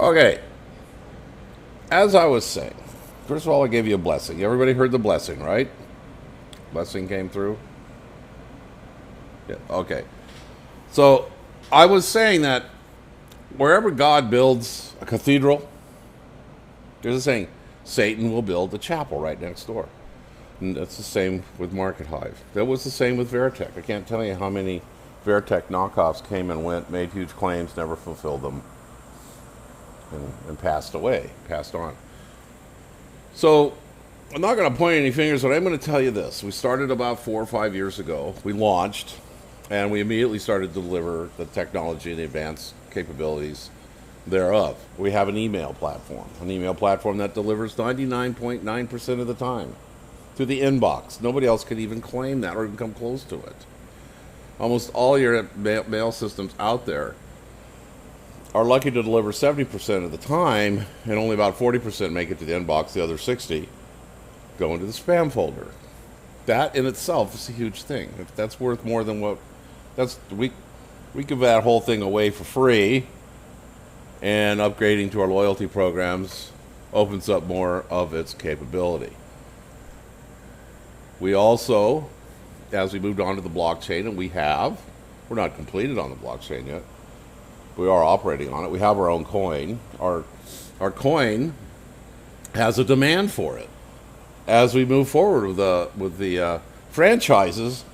Okay, as I was saying, first of all, I gave you a blessing. Everybody heard the blessing, right? Blessing came through? Yeah, okay. So I was saying that wherever God builds a cathedral, there's a saying, Satan will build a chapel right next door. And that's the same with Markethive. That was the same with Veritech. I can't tell you how many Veritech knockoffs came and went, made huge claims, never fulfilled them, and passed away, passed on. So I'm not going to point any fingers, but I'm going to tell you this. We started about 4 or 5 years ago. We launched, and we immediately started to deliver the technology and the advanced capabilities thereof. We have an email platform that delivers 99.9% of the time to the inbox. Nobody else could even claim that or even come close to it. Almost all your mail systems out there are lucky to deliver 70% of the time, and only about 40% make it to the inbox. The other 60 go into the spam folder. That in itself is a huge thing. If that's worth more than what we give that whole thing away for free, and upgrading to our loyalty programs opens up more of its capability. We also, as we moved on to the blockchain, and we're not completed on the blockchain yet. We are operating on it. We have our own coin. Our coin has a demand for it as we move forward with the franchises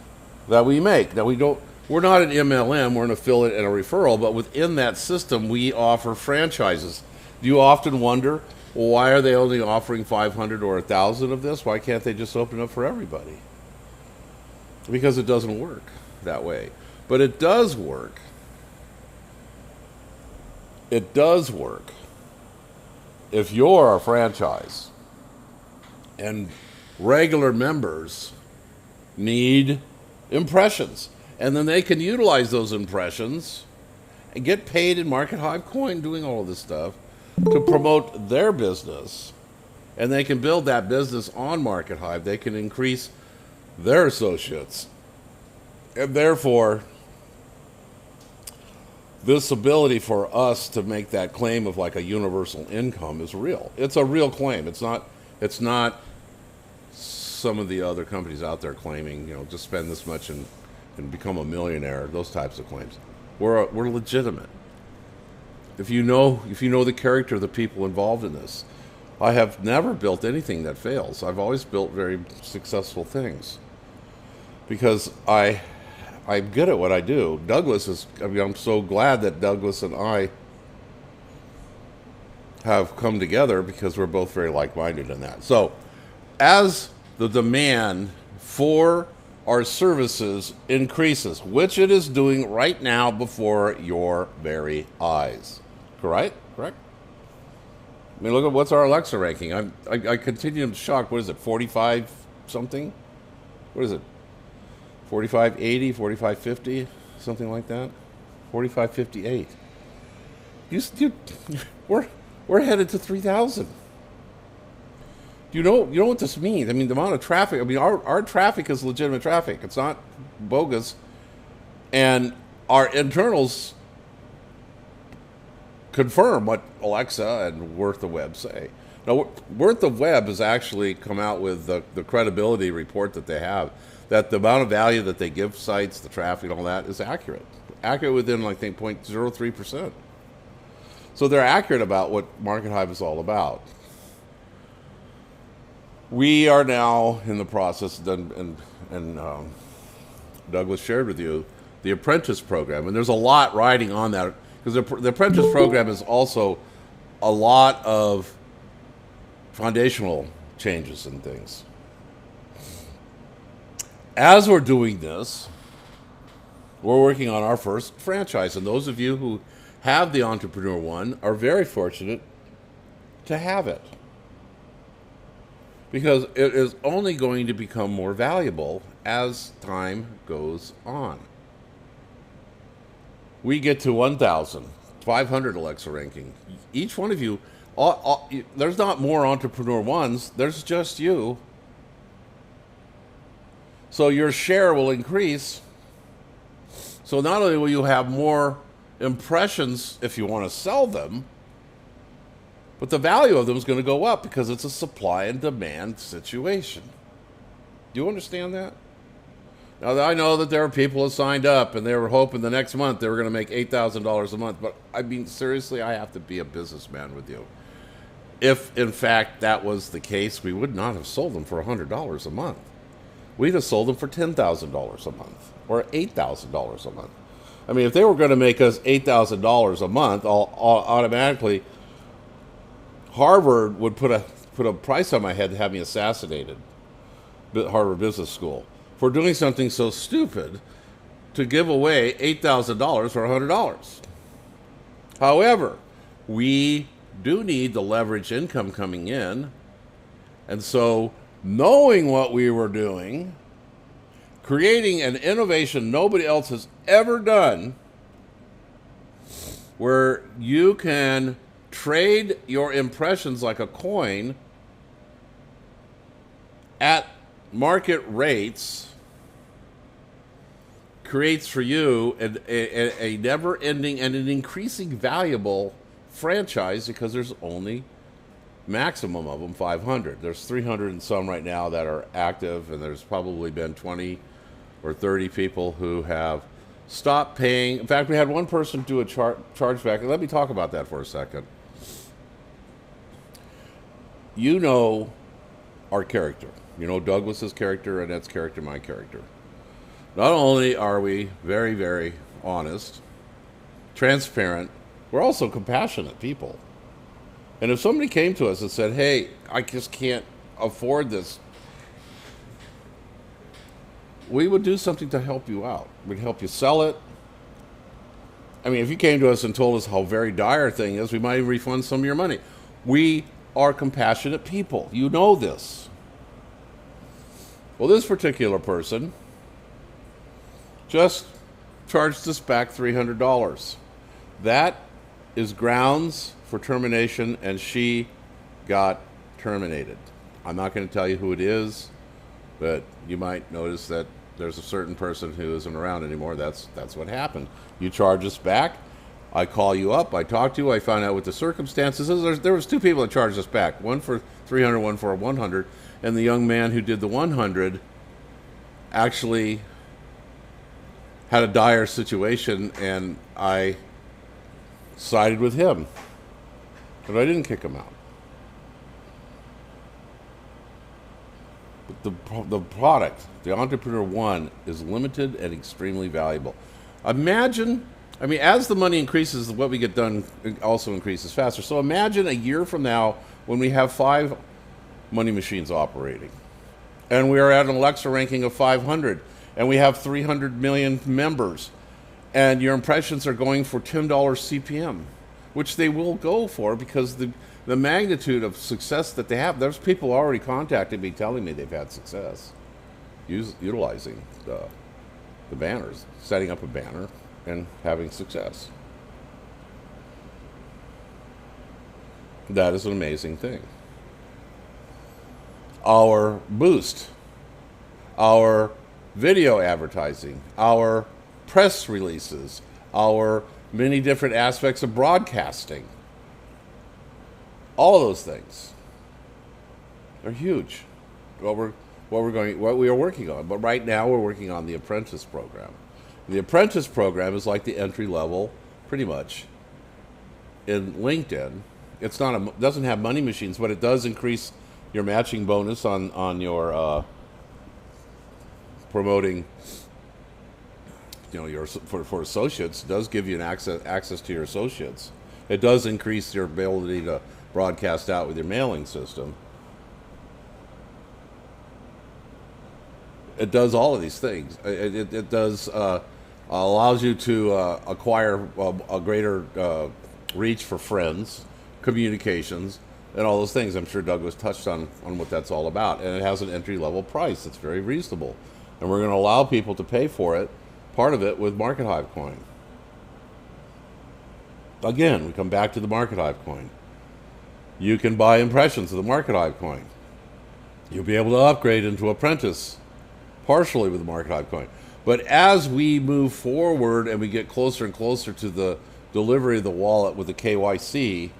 that we make. Now we're not an MLM. We're an affiliate and a referral. But within that system, we offer franchises. Do you often wonder, well, why are they only offering 500 or 1,000 of this? Why can't they just open up for everybody? Because it doesn't work that way. But it does work. It does work if you're a franchise and regular members need impressions, and then they can utilize those impressions and get paid in Markethive coin doing all of this stuff to promote their business, and they can build that business on Markethive. They can increase their associates, and therefore this ability for us to make that claim of like a universal income is real. It's a real claim. It's not some of the other companies out there claiming, just spend this much and become a millionaire, those types of claims. We're legitimate. If you know the character of the people involved in this, I have never built anything that fails. I've always built very successful things because I'm good at what I do. I'm so glad that Douglas and I have come together because we're both very like-minded in that. So as the demand for our services increases, which it is doing right now before your very eyes. Correct? I mean, look at what's our Alexa ranking. I continue to shock. What is it, 45 something? What is it? 4580, 4550, something like that. 4558. We're headed to 3,000. You know what this means? I mean, the amount of traffic. I mean, our traffic is legitimate traffic. It's not bogus. And our internals confirm what Alexa and Worth the Web say. Now, Worth the Web has actually come out with the credibility report that they have, that the amount of value that they give sites, the traffic and all that, is accurate. Accurate within, I think, 0.03%. So they're accurate about what Markethive is all about. We are now in the process, and Douglas shared with you, the apprentice program. And there's a lot riding on that, because the apprentice program is also a lot of foundational changes and things. As we're doing this, we're working on our first franchise. And those of you who have the Entrepreneur One are very fortunate to have it, because it is only going to become more valuable as time goes on. We get to 1,500 Alexa ranking. Each one of you, there's not more Entrepreneur Ones, there's just you. So your share will increase. So not only will you have more impressions if you want to sell them, But the value of them is going to go up because it's a supply and demand situation. Do you understand that? Now, I know that there are people who signed up and they were hoping the next month they were going to make $8,000 a month. But, I mean, seriously, I have to be a businessman with you. If, in fact, that was the case, we would not have sold them for $100 a month. We'd have sold them for $10,000 a month or $8,000 a month. I mean, if they were going to make us $8,000 a month, automatically Harvard would put a price on my head to have me assassinated. Harvard Business School for doing something so stupid to give away $8,000 for $100. However, we do need the leverage income coming in, and so knowing what we were doing, creating an innovation nobody else has ever done, where you can trade your impressions like a coin at market rates, creates for you a never-ending and an increasing valuable franchise, because there's only maximum of them 500. There's 300 and some right now that are active, and there's probably been 20 or 30 people who have stopped paying. In fact, we had one person do a chargeback. Let me talk about that for a second. You know our character. You know Douglas's character, Annette's character, my character. Not only are we very, very honest, transparent, we're also compassionate people. And if somebody came to us and said, hey, I just can't afford this, we would do something to help you out. We'd help you sell it. I mean, if you came to us and told us how very dire a thing is, we might even refund some of your money. We are compassionate people. You know this. Well, this particular person just charged us back $300. That is grounds for termination, and she got terminated. I'm not going to tell you who it is, but you might notice that there's a certain person who isn't around anymore. That's what happened. You charge us back. I call you up. I talk to you. I find out what the circumstances is. There was two people that charged us back, one for 300, one for 100, and the young man who did the 100 actually had a dire situation, and I sided with him, but I didn't kick him out. But the product, the Entrepreneur One, is limited and extremely valuable. Imagine, I mean, as the money increases, what we get done also increases faster. So imagine a year from now when we have 5 money machines operating, and we are at an Alexa ranking of 500, and we have 300 million members, and your impressions are going for $10 CPM, which they will go for because the magnitude of success that they have. There's people already contacted me telling me they've had success utilizing the banners, setting up a banner and having success. That is an amazing thing. Our boost, our video advertising, our press releases, our many different aspects of broadcasting, all of those things are huge. What we are working on. But right now we're working on the apprentice program. The apprentice program is like the entry level, pretty much, in LinkedIn. It's not doesn't have money machines, but it does increase your matching bonus on your promoting. You know, for associates, it does give you an access to your associates. It does increase your ability to broadcast out with your mailing system. It does all of these things. It does allows you to acquire a greater reach for friends, communications, and all those things. I'm sure Doug was touched on what that's all about. And it has an entry-level price. It's very reasonable. And we're going to allow people to pay for it, part of it with Markethive coin. Again, we come back to the Markethive coin. You can buy impressions of the Markethive coin. You'll be able to upgrade into apprentice partially with the Markethive coin. But as we move forward and we get closer and closer to the delivery of the wallet with the KYC,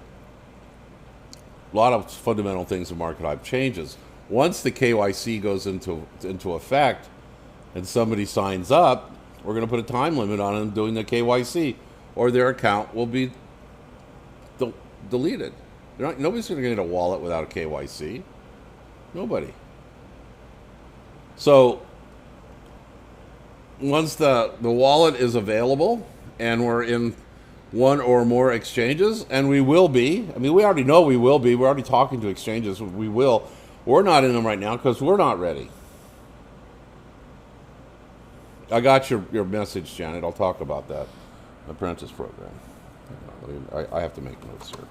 A lot of fundamental things in Markethive changes. Once the KYC goes into effect and somebody signs up, we're going to put a time limit on them doing the KYC, or their account will be deleted. Nobody's going to get a wallet without a KYC. Nobody. So once the wallet is available and we're in one or more exchanges, and we will be. I mean, we already know we will be. We're already talking to exchanges. We will. We're not in them right now because we're not ready. I got your message, Janet. I'll talk about that. Apprentice program. I have to make notes here.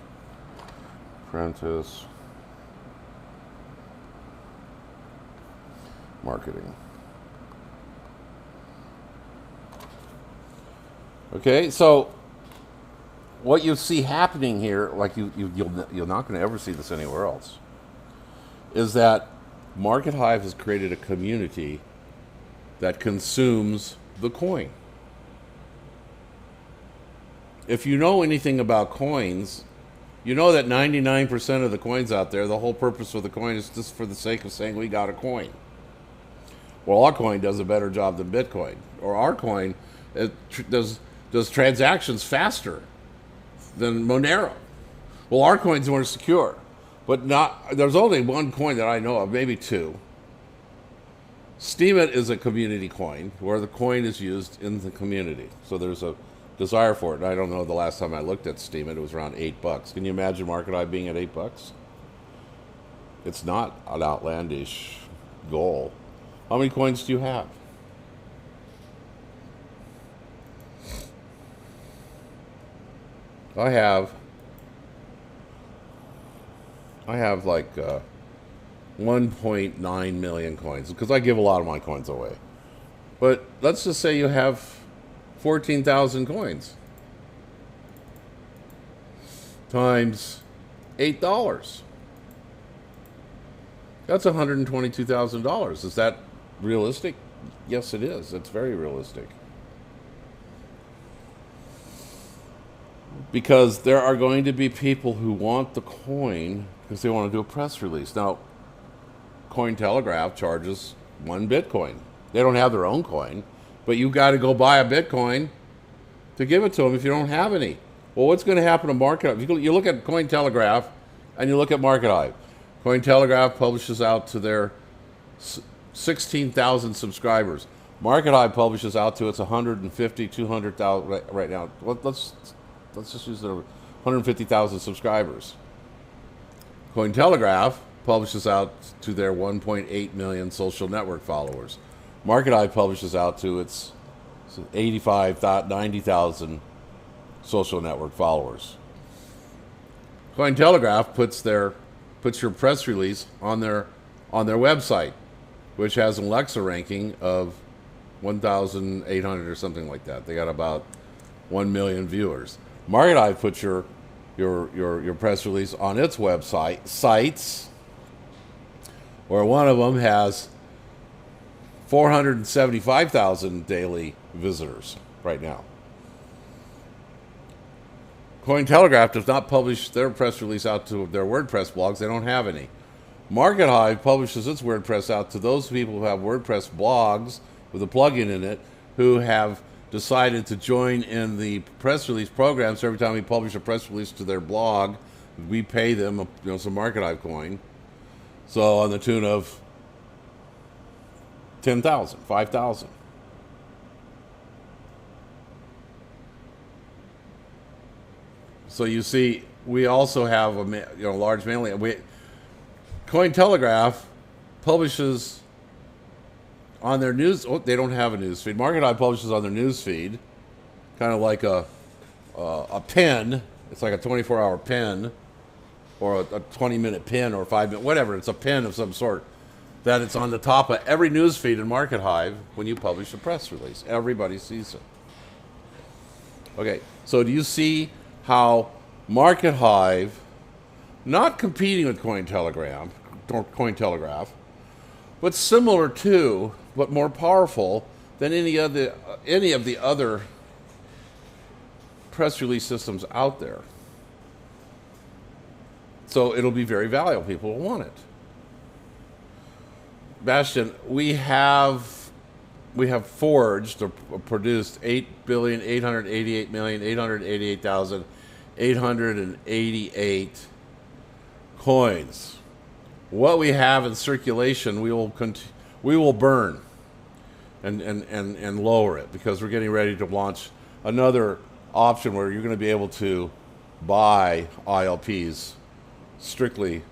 Apprentice marketing. Okay, so what you see happening here, like you're not going to ever see this anywhere else, is that Markethive has created a community that consumes the coin. If you know anything about coins, you know that 99% of the coins out there, the whole purpose of the coin is just for the sake of saying we got a coin. Well, our coin does a better job than Bitcoin, or our coin does transactions faster than Monero. Well, our coin's more secure, but not. There's only one coin that I know of, maybe two. Steemit is a community coin where the coin is used in the community. So there's a desire for it. And I don't know the last time I looked at Steemit, it was around $8. Can you imagine Markethive being at $8? It's not an outlandish goal. How many coins do you have? I have like 1.9 million coins because I give a lot of my coins away. But let's just say you have 14,000 coins times $8. That's $122,000. Is that realistic? Yes, it is. It's very realistic. Because there are going to be people who want the coin because they want to do a press release. Now, Cointelegraph charges 1 Bitcoin. They don't have their own coin, but you got to go buy a Bitcoin to give it to them if you don't have any. Well, what's going to happen to Markethive? You look at Cointelegraph and you look at Markethive. Cointelegraph publishes out to their 16,000 subscribers. Markethive publishes out to its 150, 200,000 right now. Let's just use their 150,000 subscribers. Cointelegraph publishes out to their 1.8 million social network followers. Markethive publishes out to its 85,000, 90,000 social network followers. Cointelegraph puts your press release on their website, which has an Alexa ranking of 1,800 or something like that. They got about 1 million viewers. Markethive puts your press release on its website sites, where one of them has 475,000 daily visitors right now. Cointelegraph does not publish their press release out to their WordPress blogs. They don't have any. Markethive publishes its WordPress out to those people who have WordPress blogs with a plugin in it, who have decided to join in the press release program. So every time we publish a press release to their blog, we pay them some Markethive coin. So on the tune of 10,000, 5,000. So you see, we also have a large mailing. Cointelegraph publishes on their news. Oh, they don't have a news feed. Markethive publishes on their news feed, kind of like a pin. It's like a 24-hour pin, or a 20-minute pin, or 5-minute, whatever. It's a pin of some sort that it's on the top of every news feed in Markethive when you publish a press release. Everybody sees it. Okay, so do you see how Markethive, not competing with Cointelegraph, but similar to, but more powerful than any of the other press release systems out there. So it'll be very valuable. People will want it. Bastian, we have forged or produced 8,888,888,888 coins. What we have in circulation, we will burn and lower it, because we're getting ready to launch another option where you're going to be able to buy ILPs strictly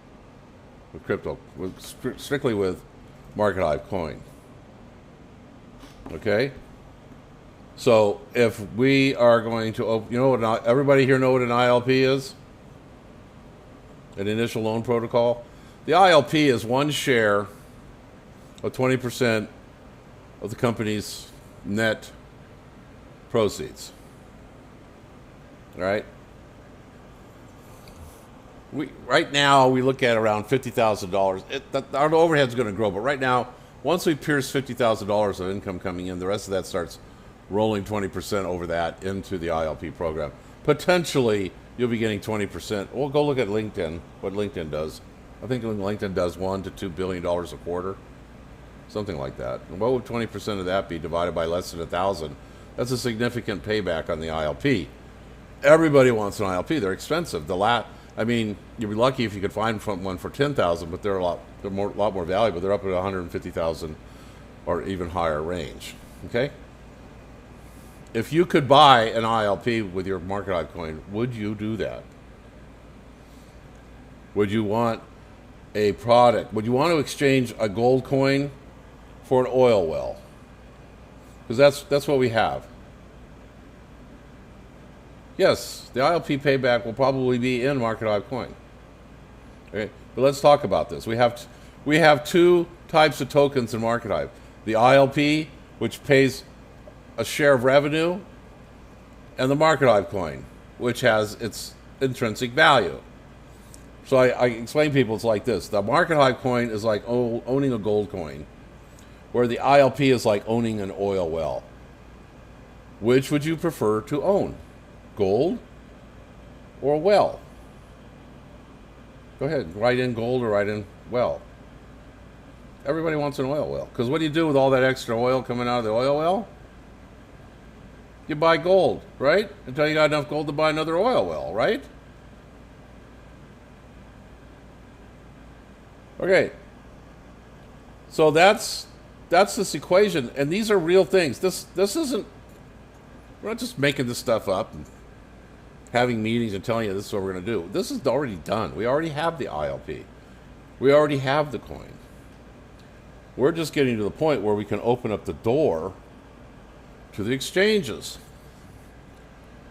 with crypto, strictly with Markethive coin. Okay? So if we are going to open, you know what, everybody here know what an ILP is? An initial loan protocol? The ILP is one share of 20% of the company's net proceeds. All right? Right now, we look at around $50,000. Our overhead's going to grow, but right now, once we pierce $50,000 of income coming in, the rest of that starts rolling 20% over that into the ILP program. Potentially, you'll be getting 20%. We'll go look at LinkedIn, what LinkedIn does. I think LinkedIn does $1 to $2 billion a quarter, something like that. And what would 20% of that be divided by less than 1,000? That's a significant payback on the ILP. Everybody wants an ILP. They're expensive. I mean, you'd be lucky if you could find one for 10,000, but they're a lot more valuable. They're up at 150,000 or even higher range. Okay. If you could buy an ILP with your Markethive coin, would you do that? Would you want a product? Would you want to exchange a gold coin for an oil well? Because that's what we have. Yes, the ILP payback will probably be in Markethive coin. Okay, but let's talk about this. We have two types of tokens in Markethive: the ILP, which pays a share of revenue, and the Markethive coin, which has its intrinsic value. So I explain to people, it's like this: the Markethive coin is like owning a gold coin, where the ILP is like owning an oil well. Which would you prefer to own? Gold or a well? Go ahead, write in gold or write in well. Everybody wants an oil well, because what do you do with all that extra oil coming out of the oil well? You buy gold, right? Until you got enough gold to buy another oil well, right? Okay. So that's this equation, and these are real things. This isn't, we're not just making this stuff up and having meetings and telling you this is what we're going to do. This is already done. We already have the ILP. We already have the coin. We're just getting to the point where we can open up the door to the exchanges.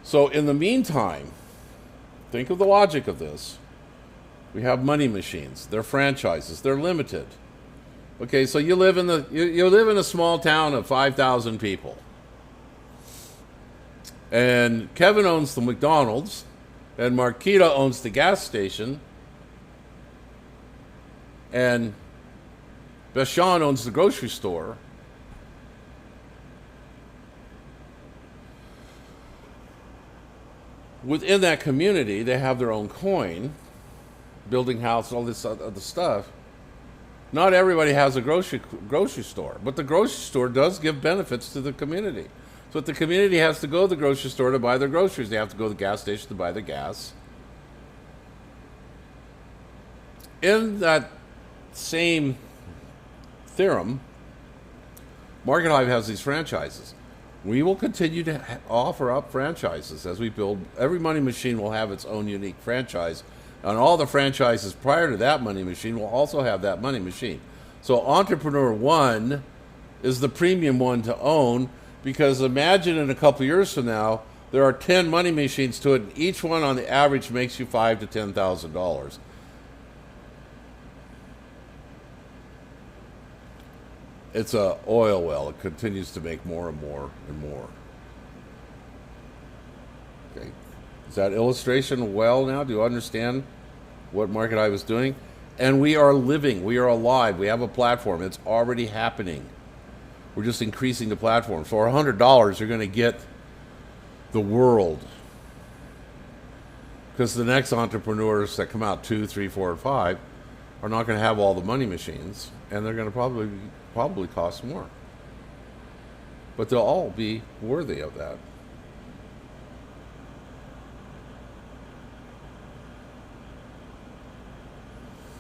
So in the meantime, think of the logic of this. We have money machines. They're franchises. They're limited. Okay, so you live in a small town of 5,000 people. And Kevin owns the McDonald's, and Marquita owns the gas station, and Bashan owns the grocery store. Within that community, they have their own coin, building house, all this other stuff. Not everybody has a grocery store, but the grocery store does give benefits to the community. So the community has to go to the grocery store to buy their groceries. They have to go to the gas station to buy their gas. In that same theorem, Markethive has these franchises. We will continue to offer up franchises as we build. Every money machine will have its own unique franchise, and all the franchises prior to that money machine will also have that money machine. So Entrepreneur 1 is the premium one to own, because imagine in a couple years from now, there are 10 money machines to it, and each one on the average makes you $5,000 to $10,000. It's a oil well. It continues to make more and more and more. Okay. Is that illustration well now? Do you understand what Markethive is doing? And we are living. We are alive. We have a platform. It's already happening. We're just increasing the platform. For $100, you're going to get the world. Because the next entrepreneurs that come out 2, 3, 4, and 5 are not going to have all the money machines, and they're going to probably cost more. But they'll all be worthy of that.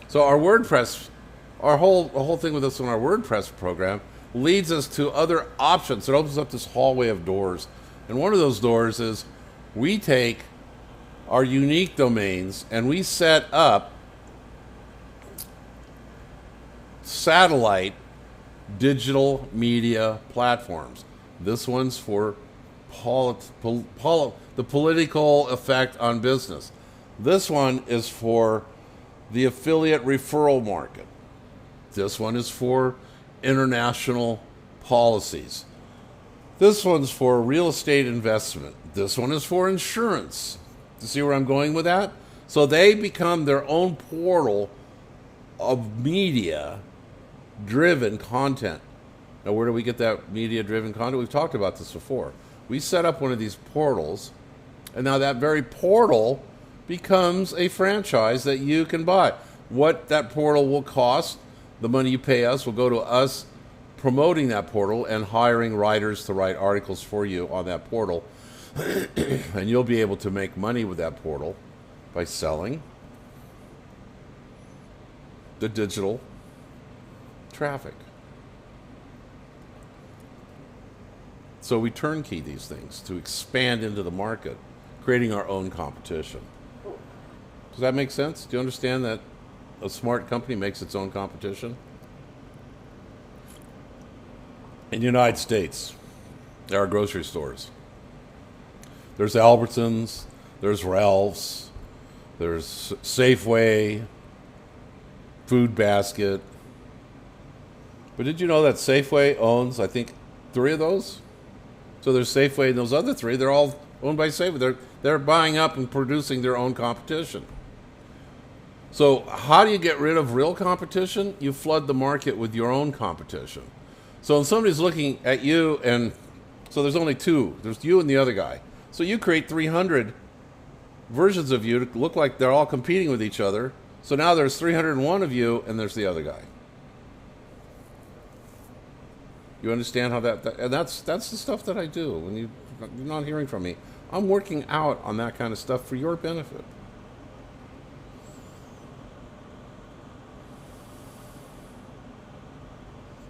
So our WordPress, the whole thing with us on our WordPress program leads us to other options. It opens up this hallway of doors. And one of those doors is we take our unique domains and we set up satellite digital media platforms. This one's for the political effect on business. This one is for the affiliate referral market. This one is for international policies. This one's for real estate investment. This one is for insurance. You see where I'm going with that? So they become their own portal of media-driven content. Now, where do we get that media-driven content? We've talked about this before. We set up one of these portals, and now that very portal becomes a franchise that you can buy. What that portal will cost, the money you pay us, will go to us promoting that portal and hiring writers to write articles for you on that portal. And you'll be able to make money with that portal by selling the digital traffic. So we turnkey these things to expand into the market, creating our own competition. Does that make sense? Do you understand that a smart company makes its own competition? In the United States, there are grocery stores. There's Albertsons, there's Ralph's, there's Safeway, Food Basket. But did you know that Safeway owns, I think, 3 of those? So there's Safeway and those other 3, they're all owned by Safeway. They're buying up and producing their own competition. So how do you get rid of real competition? You flood the market with your own competition. So when somebody's looking at you, and so there's only 2. There's you and the other guy. So you create 300 versions of you to look like they're all competing with each other. So now there's 301 of you, and there's the other guy. You understand how and that's the stuff that I do. When you're not hearing from me, I'm working out on that kind of stuff for your benefit.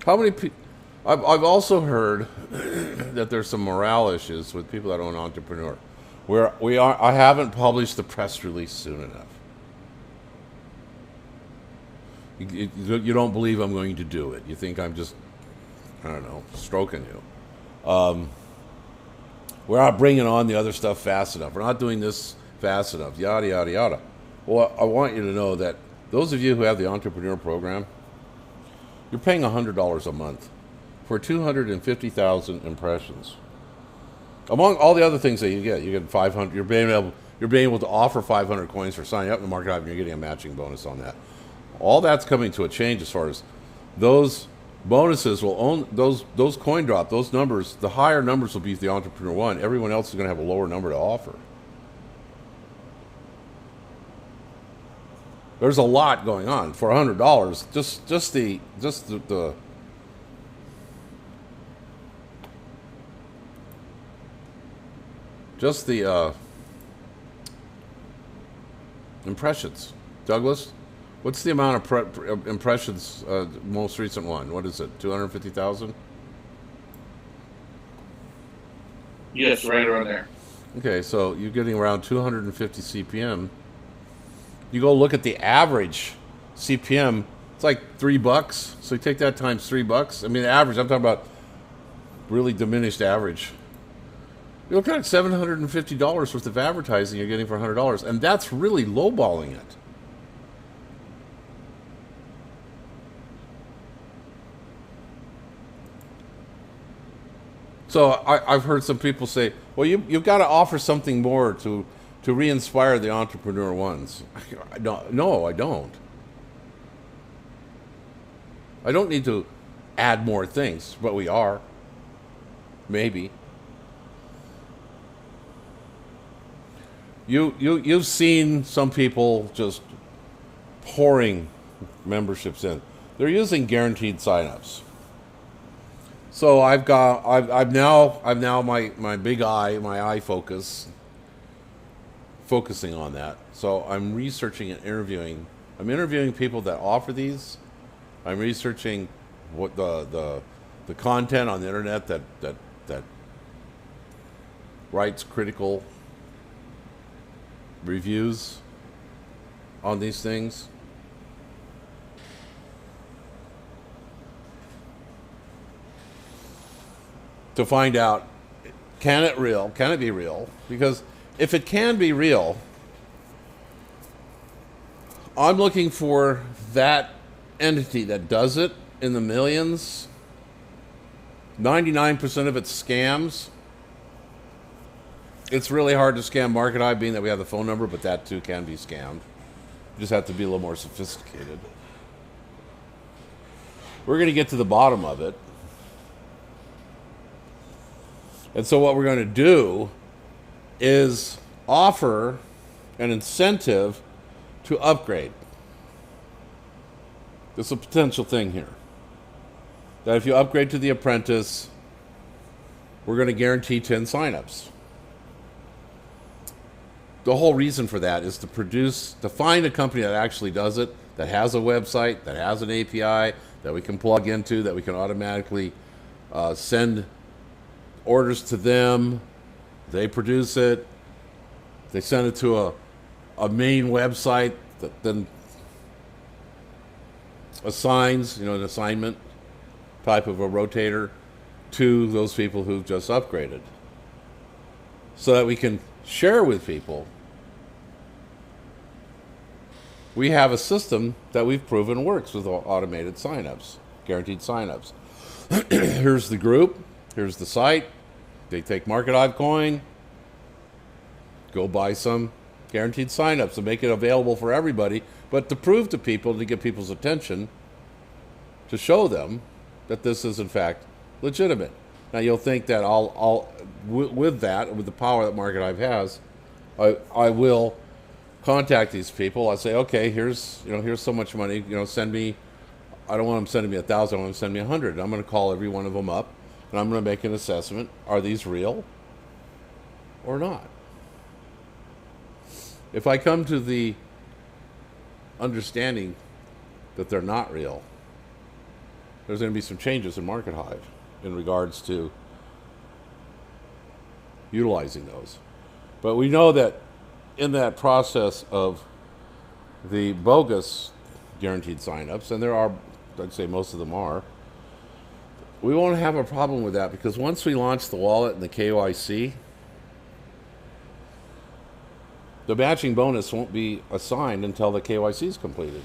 How many people? I've also heard that there's some morale issues with people that own entrepreneur, where I haven't published the press release soon enough. You don't believe I'm going to do it. You think I'm just, I don't know, stroking you. We're not bringing on the other stuff fast enough. We're not doing this fast enough. Yada yada yada. Well, I want you to know that those of you who have the entrepreneur program, you're paying $100 a month for 250,000 impressions. Among all the other things that you get 500. You're being able to offer 500 coins for signing up in the Markethive, and you're getting a matching bonus on that. All that's coming to a change as far as those bonuses will own those coin drop, those numbers. The higher numbers will be the entrepreneur one. Everyone else is going to have a lower number to offer. There's a lot going on for $100. Just the impressions. Douglas, what's the amount of impressions? Most recent one. What is it? 250,000. Yes, right around there. Okay, so you're getting around 250 CPM. You go look at the average CPM, it's like $3. So you take that times $3. I mean, the average, I'm talking about really diminished average. You look at $750 worth of advertising you're getting for $100, and that's really lowballing it. So I've heard some people say, well, you've got to offer something more to re-inspire the entrepreneur ones. No, I don't. I don't need to add more things, but we are. Maybe. You've seen some people just pouring memberships in. They're using guaranteed signups. So I've now my big eye, my eye focusing on that. So I'm researching and interviewing. I'm interviewing people that offer these. I'm researching what the content on the internet that writes critical reviews on these things. To find out, can it be real? Because if it can be real, I'm looking for that entity that does it in the millions. 99% of it's scams. It's really hard to scam Markethive, being that we have the phone number, but that too can be scammed. You just have to be a little more sophisticated. We're going to get to the bottom of it. And so what we're going to do is offer an incentive to upgrade. There's a potential thing here. That if you upgrade to the apprentice, we're going to guarantee 10 signups. The whole reason for that is to find a company that actually does it, that has a website, that has an API, that we can plug into, that we can automatically send orders to them. They produce it. They send it to a main website that then assigns, an assignment type of a rotator to those people who've just upgraded, so that we can share with people. We have a system that we've proven works with automated signups, guaranteed signups. Here's the group. Here's the site. They take Markethive coin, go buy some guaranteed signups and make it available for everybody, but to prove to people, to get people's attention, to show them that this is in fact legitimate. Now you'll think that with the power that Markethive has, I will contact these people. I say, okay, here's so much money. Send me. I don't want them sending me 1,000. I want them to send me 100. I'm going to call every one of them up, and I'm going to make an assessment. Are these real or not? If I come to the understanding that they're not real, there's going to be some changes in Markethive in regards to utilizing those. But we know that in that process of the bogus guaranteed signups, and there are, I'd say most of them are, we won't have a problem with that, because once we launch the wallet and the KYC, the matching bonus won't be assigned until the KYC is completed.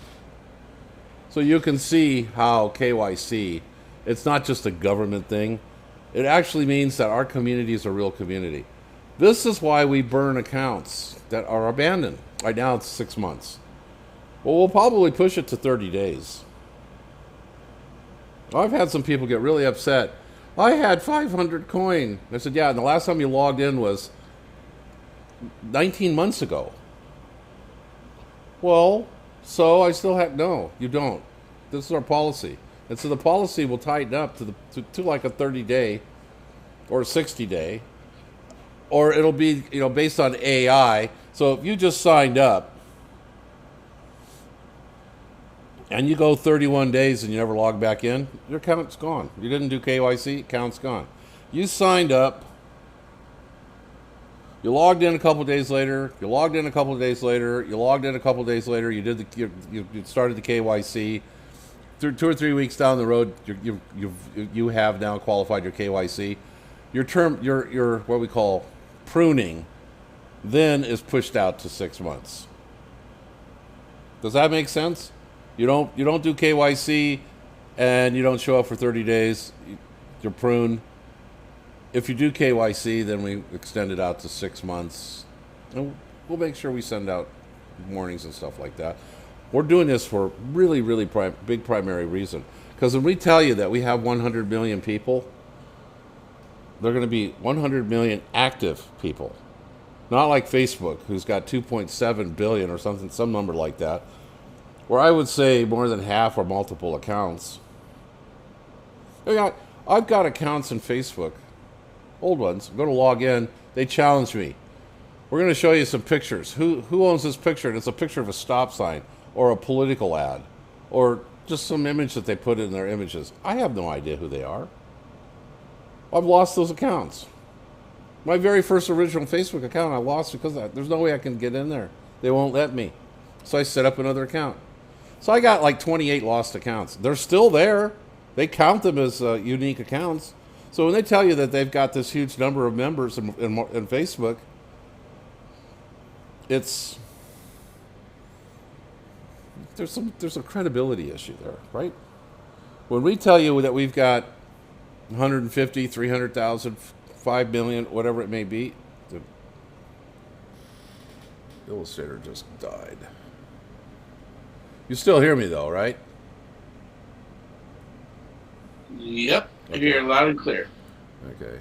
So you can see how KYC, it's not just a government thing. It actually means that our community is a real community. This is why we burn accounts that are abandoned. Right now it's 6 months. Well, we'll probably push it to 30 days. I've had some people get really upset. I had 500 coin. I said, yeah, and the last time you logged in was 19 months ago. Well, so I still have, no, you don't. This is our policy. And so the policy will tighten up to like a 30-day or a 60-day, or it'll be, based on AI. So if you just signed up and you go 31 days and you never log back in, your account's gone. You didn't do KYC, account's gone. You signed up, you logged in a couple days later, you logged in a couple of days later, you logged in a couple of days later, you did you started the KYC. 2 or 3 weeks down the road, you have now qualified your KYC. Your what we call pruning then is pushed out to 6 months. Does that make sense? You don't do KYC and you don't show up for 30 days, you're pruned. If you do KYC, then we extend it out to 6 months. And we'll make sure we send out warnings and stuff like that. We're doing this for really, really big primary reason. Because when we tell you that we have 100 million people, they're going to be 100 million active people. Not like Facebook, who's got 2.7 billion or something, some number like that, where I would say more than half are multiple accounts. I've got accounts in Facebook, old ones. I'm going to log in. They challenge me. We're going to show you some pictures. Who owns this picture? And it's a picture of a stop sign or a political ad or just some image that they put in their images. I have no idea who they are. I've lost those accounts. My very first original Facebook account I lost because there's no way I can get in there. They won't let me. So I set up another account. So I got like 28 lost accounts. They're still there. They count them as unique accounts. So when they tell you that they've got this huge number of members in Facebook, there's a credibility issue there, right? When we tell you that we've got 150, 300,000, 5 million, whatever it may be, the illustrator just died. You still hear me though, right? Yep. I Okay. hear loud and clear. Okay.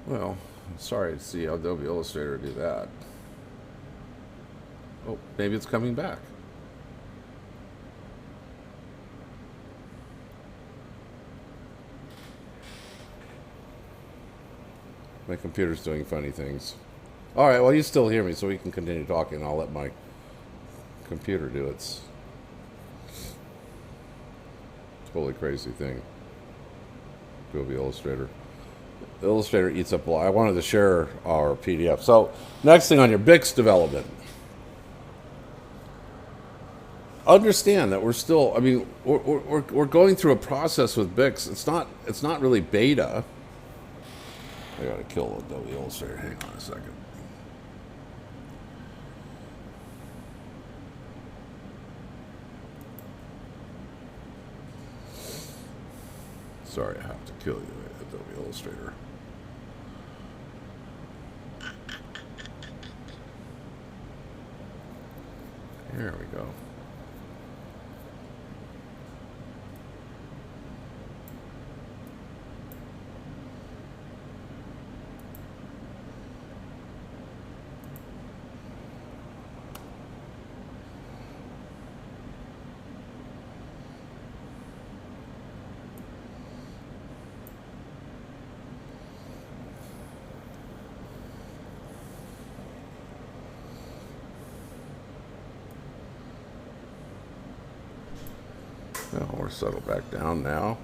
Well, sorry to see Adobe Illustrator do that. Oh, maybe it's coming back. My computer's doing funny things. All right, well, you still hear me, so we can continue talking. I'll let my computer do its totally crazy thing. Adobe Illustrator. Illustrator eats up a lot. I wanted to share our PDF. So, next thing on your Bix development. Understand that we're still, I mean, we're going through a process with Bix. It's not really beta. I gotta kill Adobe Illustrator. Hang on a second. Sorry, I have to kill you, Adobe Illustrator. There we go. Well, we're settled back down now.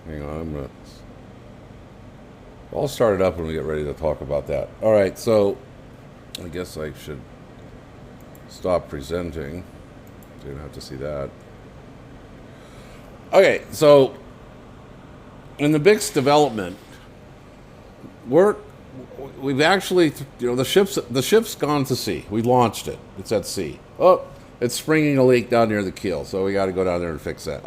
Hang on, I'll start it up when we get ready to talk about that. All right, so I guess I should stop presenting. So you don't have to see that. Okay, so in the Bix development, we've actually, the ship's gone to sea. We launched it. It's at sea. Oh, it's springing a leak down near the keel, so we got to go down there and fix that.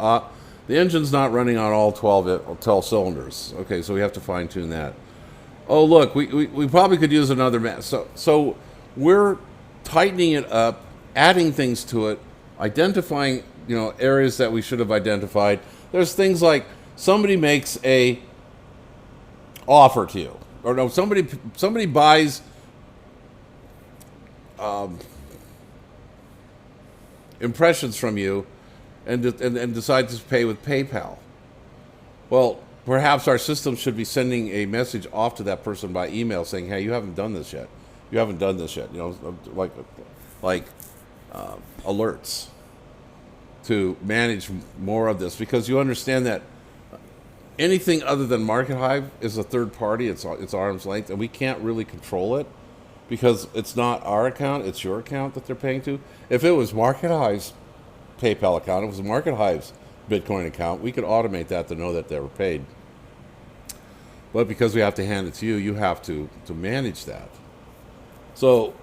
The engine's not running on all 12 cylinders. Okay, so we have to fine tune that. Oh, look, we probably could use another so we're tightening it up, adding things to it, identifying areas that we should have identified. There's things like somebody makes a offer to you, or no, somebody buys impressions from you and decides to pay with PayPal. Well, perhaps our system should be sending a message off to that person by email saying, "Hey, you haven't done this yet. You haven't done this yet." Like alerts to manage more of this, because you understand that anything other than Markethive is a third party. It's arm's length, and we can't really control it because it's not our account. It's your account that they're paying to. If it was Markethive's PayPal account, it was Markethive's Bitcoin account, we could automate that to know that they were paid. But because we have to hand it to you, you have to manage that. So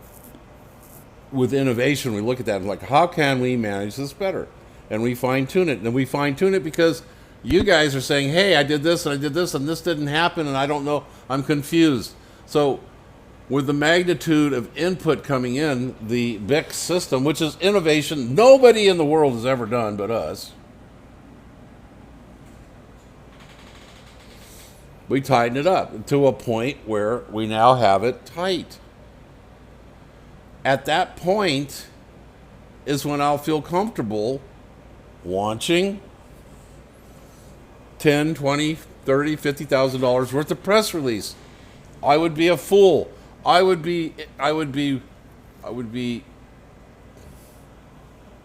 with innovation, we look at that and like, how can we manage this better? And we fine tune it. And we fine tune it because you guys are saying, hey, I did this and I did this and this didn't happen and I don't know, I'm confused. So with the magnitude of input coming in, the Bix system, which is innovation nobody in the world has ever done but us, We tighten it up to a point where we now have it tight. At that point is when I'll feel comfortable launching 10, 20, 30, $50,000 worth of press release. I would be a fool. I would be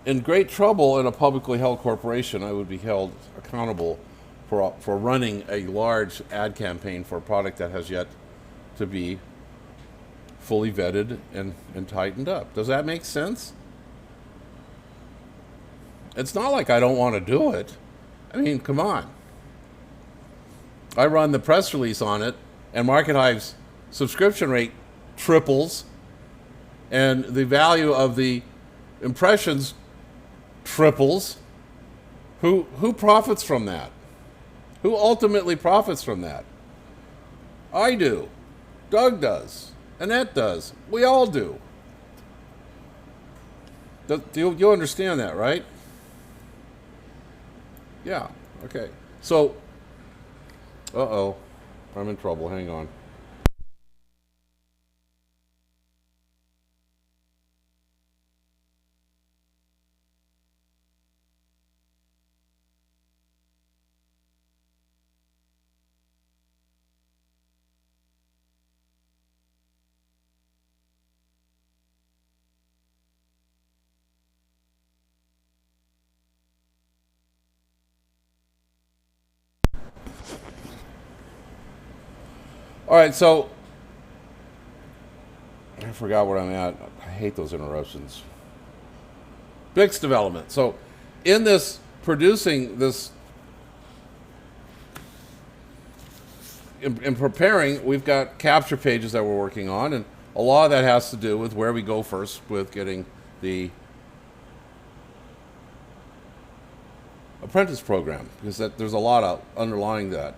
in great trouble in a publicly held corporation. I would be held accountable for running a large ad campaign for a product that has yet to be fully vetted and tightened up. Does that make sense? It's not like I don't want to do it. I mean, come on. I run the press release on it, and Markethive's subscription rate triples, and the value of the impressions triples. Who profits from that? Who ultimately profits from that? I do. Doug does. Annette does. We all do. You understand that, right? Yeah. Okay. So, I'm in trouble. Hang on. All right, so I forgot where I'm at. I hate those interruptions. Bix development. So, in this producing this, in preparing, we've got capture pages that we're working on, and a lot of that has to do with where we go first with getting the apprentice program, because there's a lot of underlying that.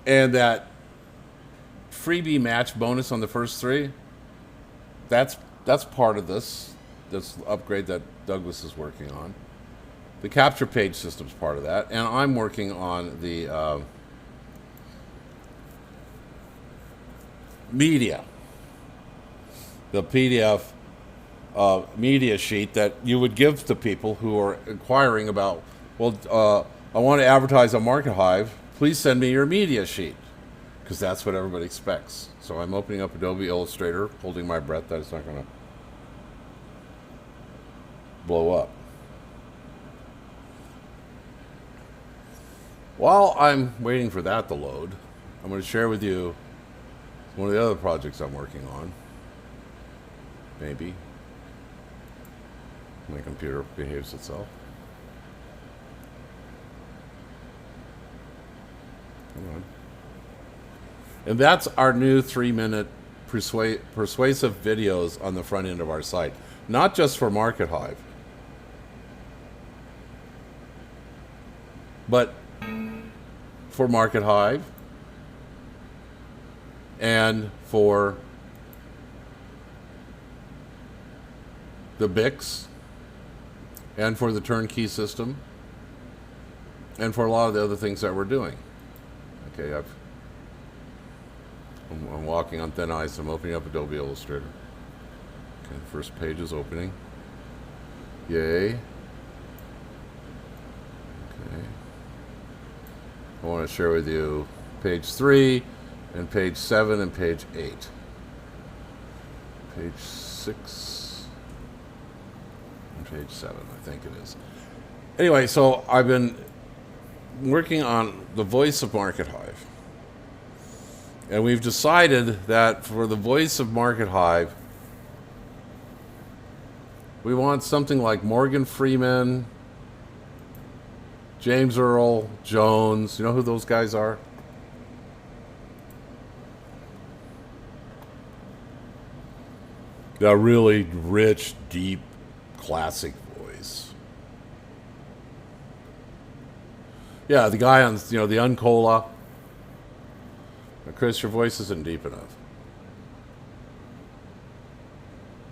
And that freebie match bonus on the first three, that's part of this upgrade that Douglas is working on. The capture page system's part of that, and I'm working on the media, the PDF media sheet that you would give to people who are inquiring about, well, I want to advertise on Markethive. Please send me your media sheet, because that's what everybody expects. So I'm opening up Adobe Illustrator, holding my breath that it's not going to blow up. While I'm waiting for that to load, I'm going to share with you one of the other projects I'm working on. Maybe. My computer behaves itself. Come on. And that's our new 3-minute persuasive videos on the front end of our site. Not just for Markethive, but for Markethive and for the Bix and for the turnkey system and for a lot of the other things that we're doing. Okay, I'm walking on thin ice. I'm opening up Adobe Illustrator. Okay, first page is opening. Yay. Okay. I want to share with you page 3 and page 7 and page 8. Page 6 and page 7, I think it is. Anyway, so I've been working on the voice of Markethive. And we've decided that for the voice of Markethive, we want something like Morgan Freeman, James Earl Jones. You know who those guys are? That really rich, deep, classic voice. Yeah, the guy on, the Uncola. Chris, your voice isn't deep enough.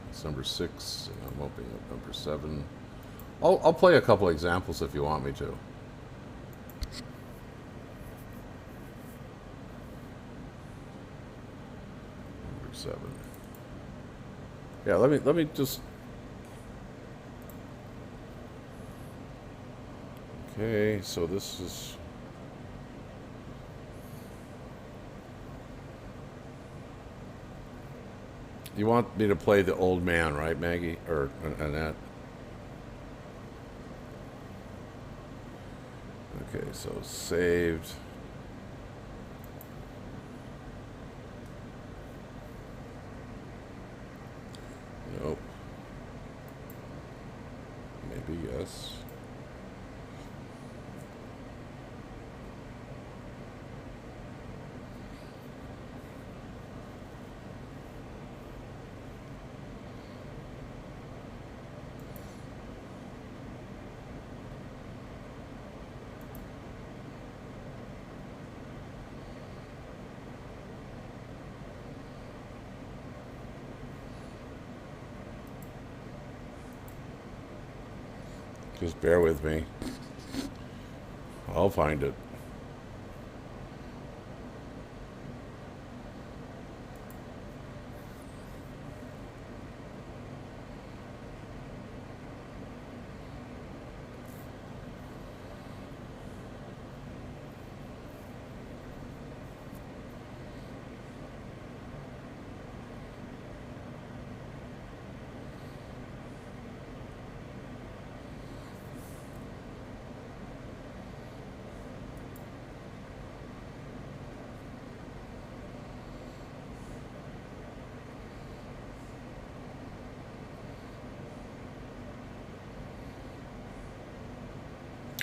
It's number 6, and I'm opening up number 7. I'll play a couple examples if you want me to. 7. Yeah, let me just. Okay, so this is. You want me to play the old man, right, Maggie or Annette? Okay, so saved. Nope. Maybe yes. Just bear with me. I'll find it.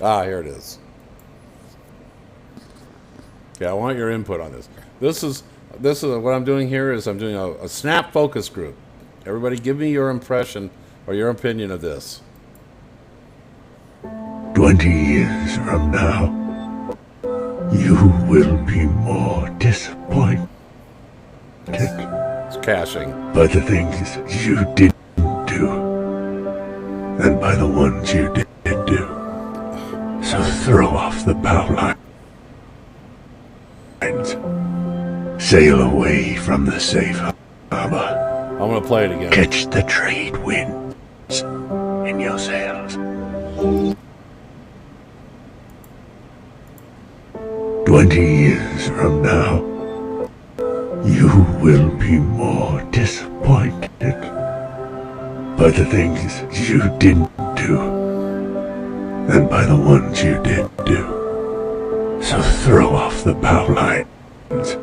Ah, here it is. Okay, I want your input on this. This is what I'm doing here is I'm doing a snap focus group. Everybody give me your impression or your opinion of this. 20 years from now, you will be more disappointed It's caching. by the things you didn't do than by the ones you did do. So throw off the bow lines. Sail away from the safe harbor. I'm gonna play it again. Catch the trade winds in your sails. 20 years from now, you will be more disappointed by the things you didn't do than by the ones you did do. So throw off the bow lines.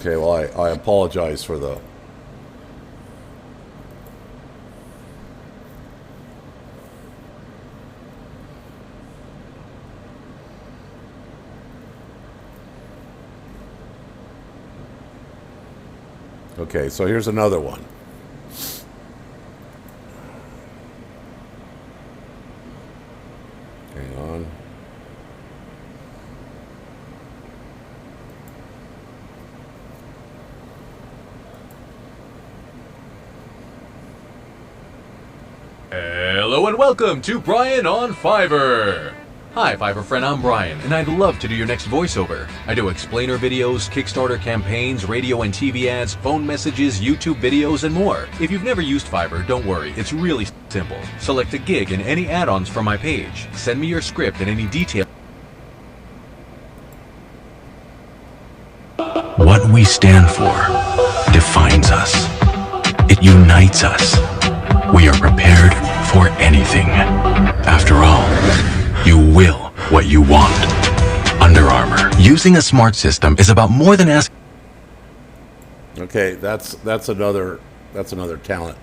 Okay, well I apologize for the Okay, so here's another one. Hang on. Hello and welcome to Brian on Fiverr. Hi Fiverr friend, I'm Brian, and I'd love to do your next voiceover. I do explainer videos, Kickstarter campaigns, radio and TV ads, phone messages, YouTube videos, and more. If you've never used Fiverr, don't worry, it's really simple. Select a gig and any add-ons from my page. Send me your script and any details. What we stand for defines us. It unites us. We are prepared for anything. After all, you will what you want. Under Armour. Using a smart system is about more than asking. Okay, that's another talent.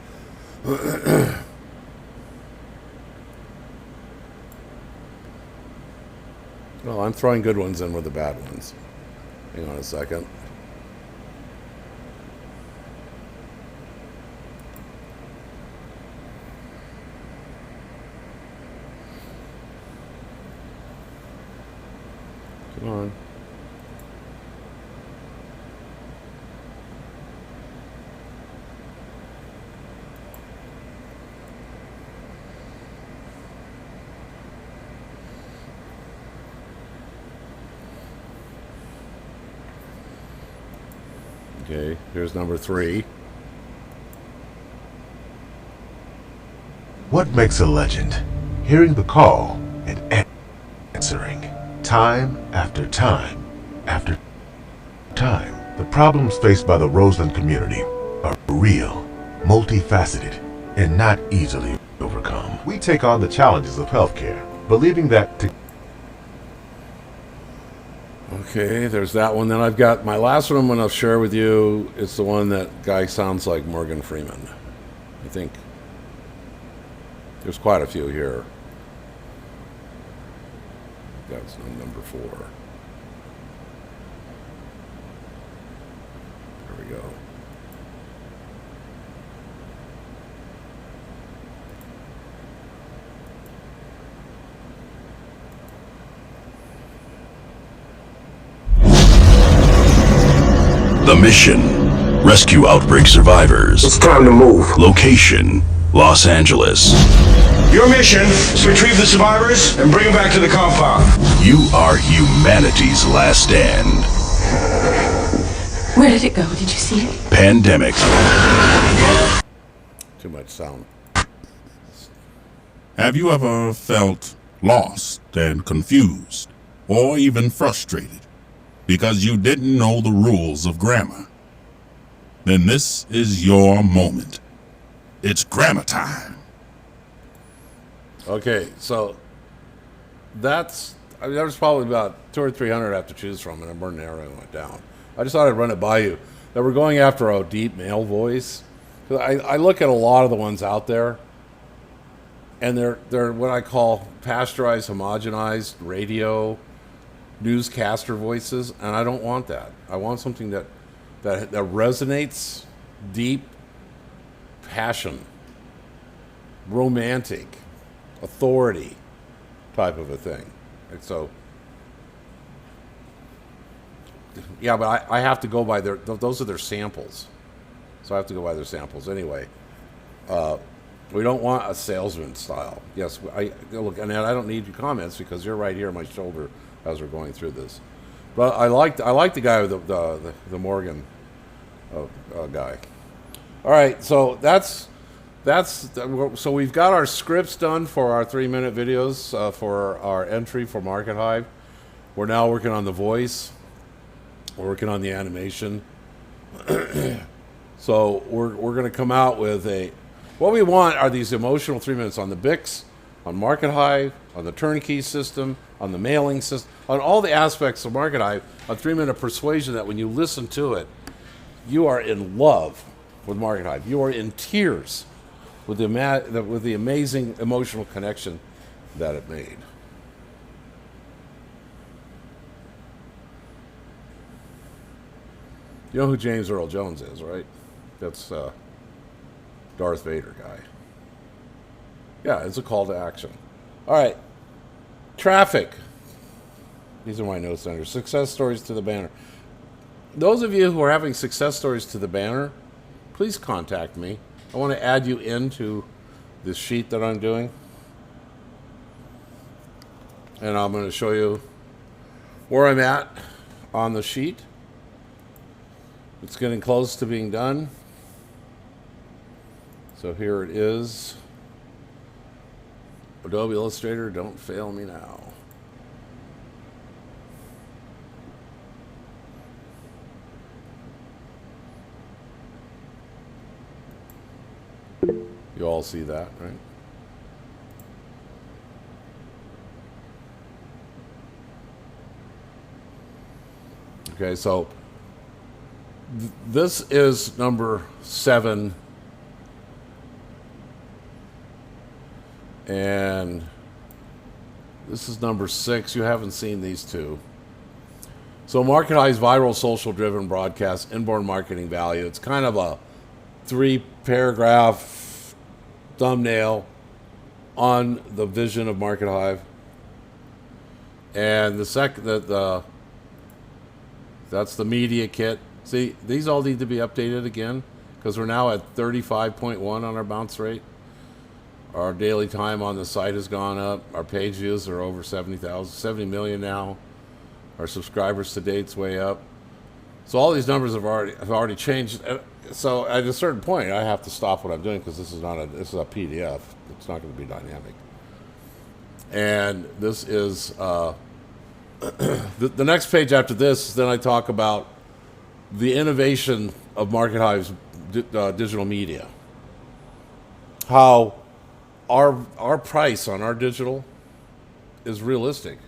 Well, I'm throwing good ones in with the bad ones. Hang on a second. Come on. Okay, here's number 3. What makes a legend? Hearing the call and answering. Time after time after time. The problems faced by the Roseland community are real, multifaceted, and not easily overcome. We take on the challenges of healthcare, believing that Okay, there's that one. Then I've got my last one I'm going to share with you. It's the one that guy sounds like Morgan Freeman. I think there's quite a few here. That's number 4. There we go. The mission: rescue outbreak survivors. It's time to move. Location: Los Angeles. Your mission is to retrieve the survivors and bring them back to the compound. You are humanity's last stand. Where did it go? Did you see it? Pandemic. Too much sound. Have you ever felt lost and confused, or even frustrated, because you didn't know the rules of grammar? Then this is your moment. It's grammar time. Okay, so that's, I mean, there was probably about 200 or 300 I have to choose from, and I more narrowing went down. I just thought I'd run it by you. That we're going after a deep male voice. I look at a lot of the ones out there, and they're what I call pasteurized, homogenized radio newscaster voices, and I don't want that. I want something that resonates, deep, passion, romantic, authority type of a thing. And so, yeah, but I have to go by those are their samples. So I have to go by their samples anyway. We don't want a salesman style. Yes, look, and I don't need your comments because you're right here on my shoulder as we're going through this. But I like the guy with the Morgan guy. All right, so so we've got our scripts done for our 3-minute videos for our entry for Markethive. We're now working on the voice. We're working on the animation. So we're going to come out with what we want are these emotional 3 minutes on the Bix, on Markethive, on the turnkey system, on the mailing system, on all the aspects of Markethive, a 3-minute persuasion that when you listen to it, you are in love with Markethive. You are in tears with the amazing emotional connection that it made. You know who James Earl Jones is, right? That's Darth Vader guy. Yeah, it's a call to action. All right. Traffic. These are my notes under. Success stories to the banner. Those of you who are having success stories to the banner, please contact me. I want to add you into this sheet that I'm doing. And I'm going to show you where I'm at on the sheet. It's getting close to being done. So here it is. Adobe Illustrator, don't fail me now. You all see that, right? Okay, so this is number 7. And this is number 6. You haven't seen these two. So Markethive's viral social-driven broadcast, inborn marketing value. It's kind of a 3-paragraph thumbnail on the vision of Markethive. And that's the media kit. See, these all need to be updated again because we're now at 35.1 on our bounce rate. Our daily time on the site has gone up. Our page views are over 70 million now. Our subscribers to date's way up. So all these numbers have already changed. So at a certain point, I have to stop what I'm doing because this is a PDF. It's not going to be dynamic. And this is the next page after this. Then I talk about the innovation of Markethive's digital media. How our price on our digital is realistic.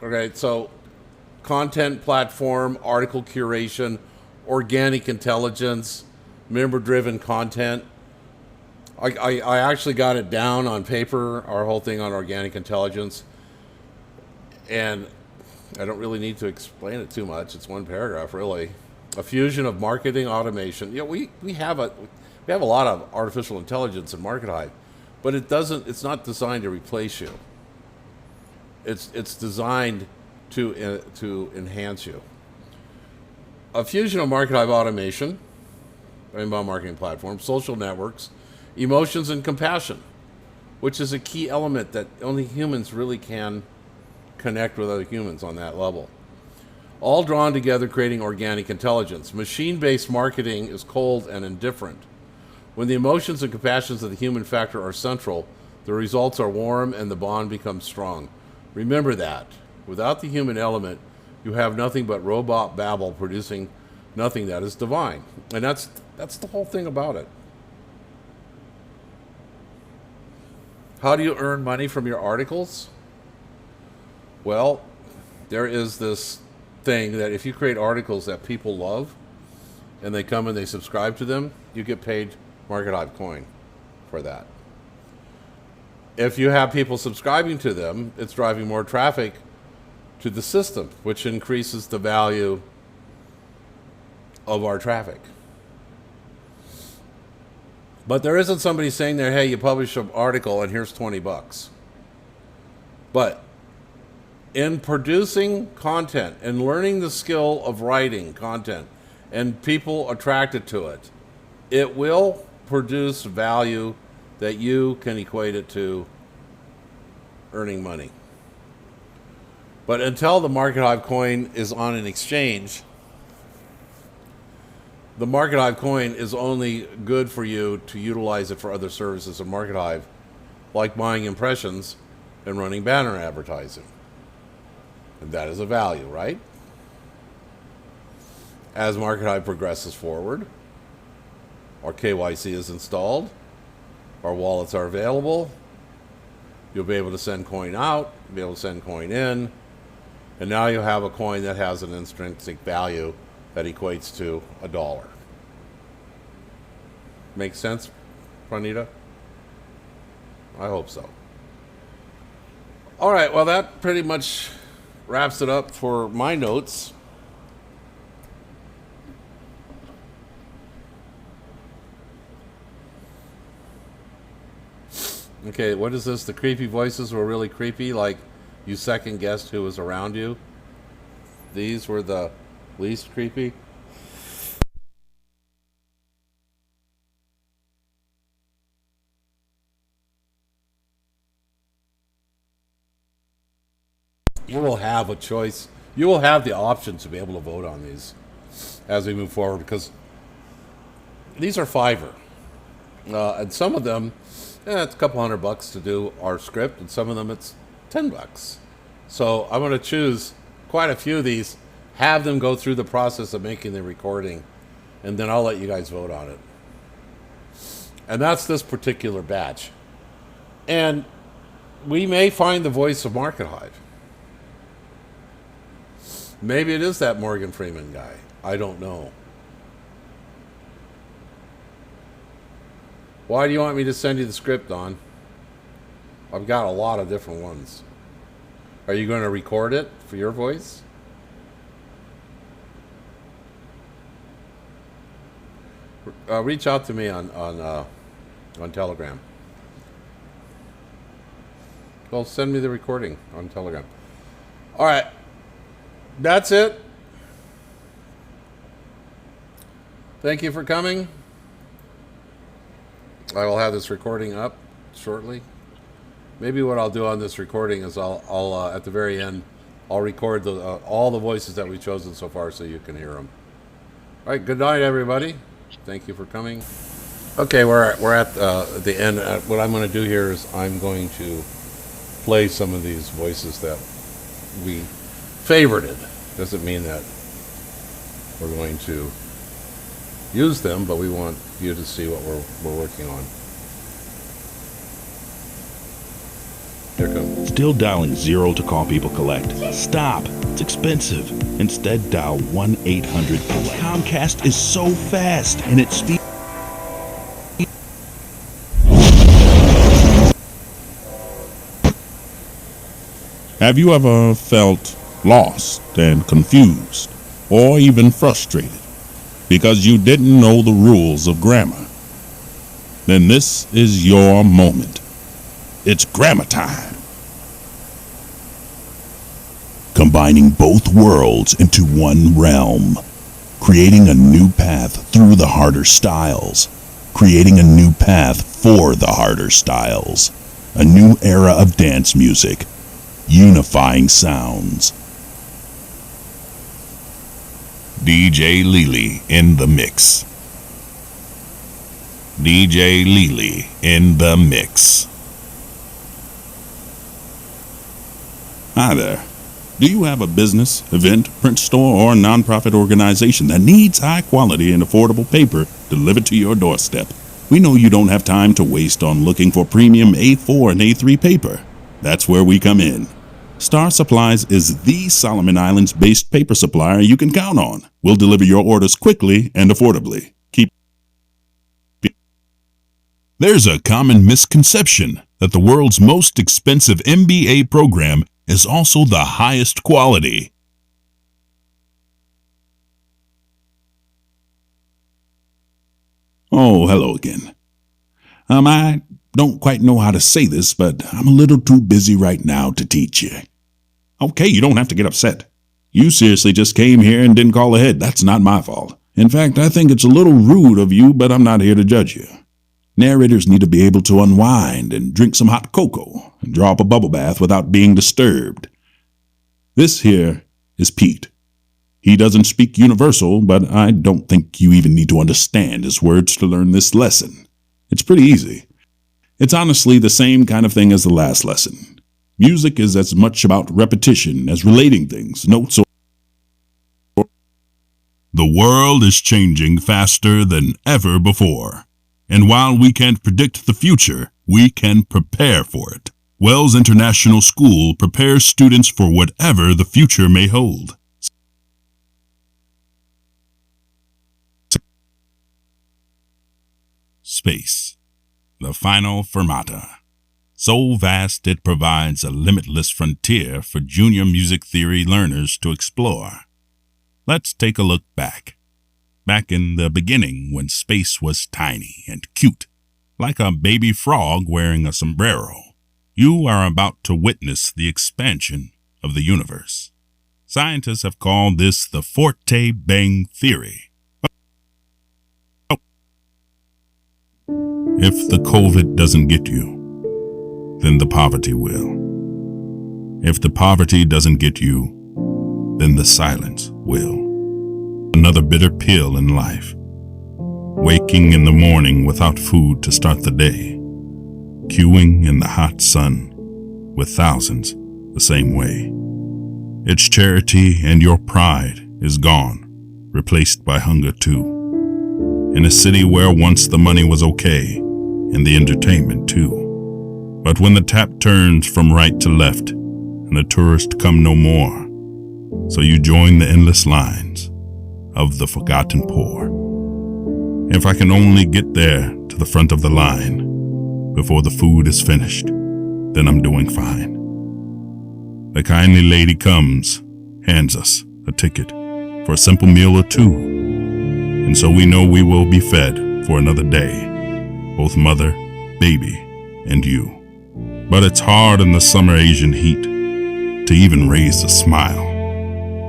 Okay, so content platform, article curation, organic intelligence, member-driven content. I actually got it down on paper, our whole thing on organic intelligence. And I don't really need to explain it too much. It's one paragraph, really. A fusion of marketing automation. You know, we have a lot of artificial intelligence in Markethive, but it's not designed to replace you. It's designed to enhance you. A fusion of Markethive automation, inbound marketing platform, social networks, emotions, and compassion, which is a key element that only humans really can connect with other humans on that level. All drawn together, creating organic intelligence. Machine-based marketing is cold and indifferent. When the emotions and compassions of the human factor are central, the results are warm and the bond becomes strong. Remember that. Without the human element, you have nothing but robot babble producing nothing that is divine. And that's the whole thing about it. How do you earn money from your articles? Well, there is this thing that if you create articles that people love and they come and they subscribe to them, you get paid Markethive coin for that. If you have people subscribing to them, it's driving more traffic to the system, which increases the value of our traffic. But there isn't somebody saying there, hey, you publish an article and here's $20. But in producing content and learning the skill of writing content and people attracted to it, it will produce value that you can equate it to earning money. But until the Markethive coin is on an exchange, the Markethive coin is only good for you to utilize it for other services in Markethive, like buying impressions and running banner advertising. And that is a value, right? As Markethive progresses forward, our KYC is installed, our wallets are available, you'll be able to send coin out, you'll be able to send coin in, and now you have a coin that has an intrinsic value that equates to $1. Make sense, Juanita? I hope so. All right, well, that pretty much wraps it up for my notes. Okay, what is this? The creepy voices were really creepy, like you second guessed who was around you. These were the least creepy. You will have a choice. You will have the option to be able to vote on these as we move forward, because these are Fiverr. And some of them, it's a couple $100 to do our script, and some of them it's $10. So I'm going to choose quite a few of these, have them go through the process of making the recording, and then I'll let you guys vote on it. And that's this particular batch. And we may find the voice of Markethive. Maybe it is that Morgan Freeman guy. I don't know. Why do you want me to send you the script, Don? I've got a lot of different ones. Are you going to record it for your voice? Reach out to me on Telegram. Well, send me the recording on Telegram. All right. That's it. Thank you for coming. I will have this recording up shortly. Maybe what I'll do on this recording is I'll at the very end, I'll record all the voices that we've chosen so far so you can hear them. All right, good night, everybody. Thank you for coming. Okay, we're at the end. What I'm going to do here is I'm going to play some of these voices that we favorited. Doesn't mean that we're going to use them, but we want you to see what we're working on. Here comes. Still dialing 0 to call people collect. Stop. It's expensive. Instead, dial 1-800-COLLECT. Comcast is so fast, and its speed. Have you ever felt lost and confused, or even frustrated because you didn't know the rules of grammar? Then this is your moment. It's grammar time. Combining both worlds into one realm, creating a new path through the harder styles, creating a new path for the harder styles, a new era of dance music, unifying sounds. DJ Lily in the mix. DJ Lily in the mix. Hi there. Do you have a business, event, print store, or nonprofit organization that needs high quality and affordable paper delivered to your doorstep? We know you don't have time to waste on looking for premium A4 and A3 paper. That's where we come in. Star Supplies is the Solomon Islands-based paper supplier you can count on. We'll deliver your orders quickly and affordably. There's a common misconception that the world's most expensive MBA program is also the highest quality. Oh, hello again. I don't quite know how to say this, but I'm a little too busy right now to teach you. Okay, you don't have to get upset. You seriously just came here and didn't call ahead. That's not my fault. In fact, I think it's a little rude of you, but I'm not here to judge you. Narrators need to be able to unwind and drink some hot cocoa and draw up a bubble bath without being disturbed. This here is Pete. He doesn't speak universal, but I don't think you even need to understand his words to learn this lesson. It's pretty easy. It's honestly the same kind of thing as the last lesson. Music is as much about repetition as relating things, notes, or... The world is changing faster than ever before. And while we can't predict the future, we can prepare for it. Wells International School prepares students for whatever the future may hold. Space, the final fermata. So vast it provides a limitless frontier for junior music theory learners to explore. Let's take a look back. Back in the beginning when space was tiny and cute, like a baby frog wearing a sombrero. You are about to witness the expansion of the universe. Scientists have called this the Forte Bang Theory. If the COVID doesn't get you, then the poverty will. If the poverty doesn't get you, then the silence will. Another bitter pill in life. Waking in the morning without food to start the day. Queuing in the hot sun with thousands the same way. Its charity and your pride is gone, replaced by hunger too. In a city where once the money was okay, and the entertainment too. But when the tap turns from right to left, and the tourists come no more, so you join the endless lines of the forgotten poor. If I can only get there to the front of the line before the food is finished, then I'm doing fine. The kindly lady comes, hands us a ticket for a simple meal or two, and so we know we will be fed for another day, both mother, baby, and you. But it's hard in the summer Asian heat to even raise a smile.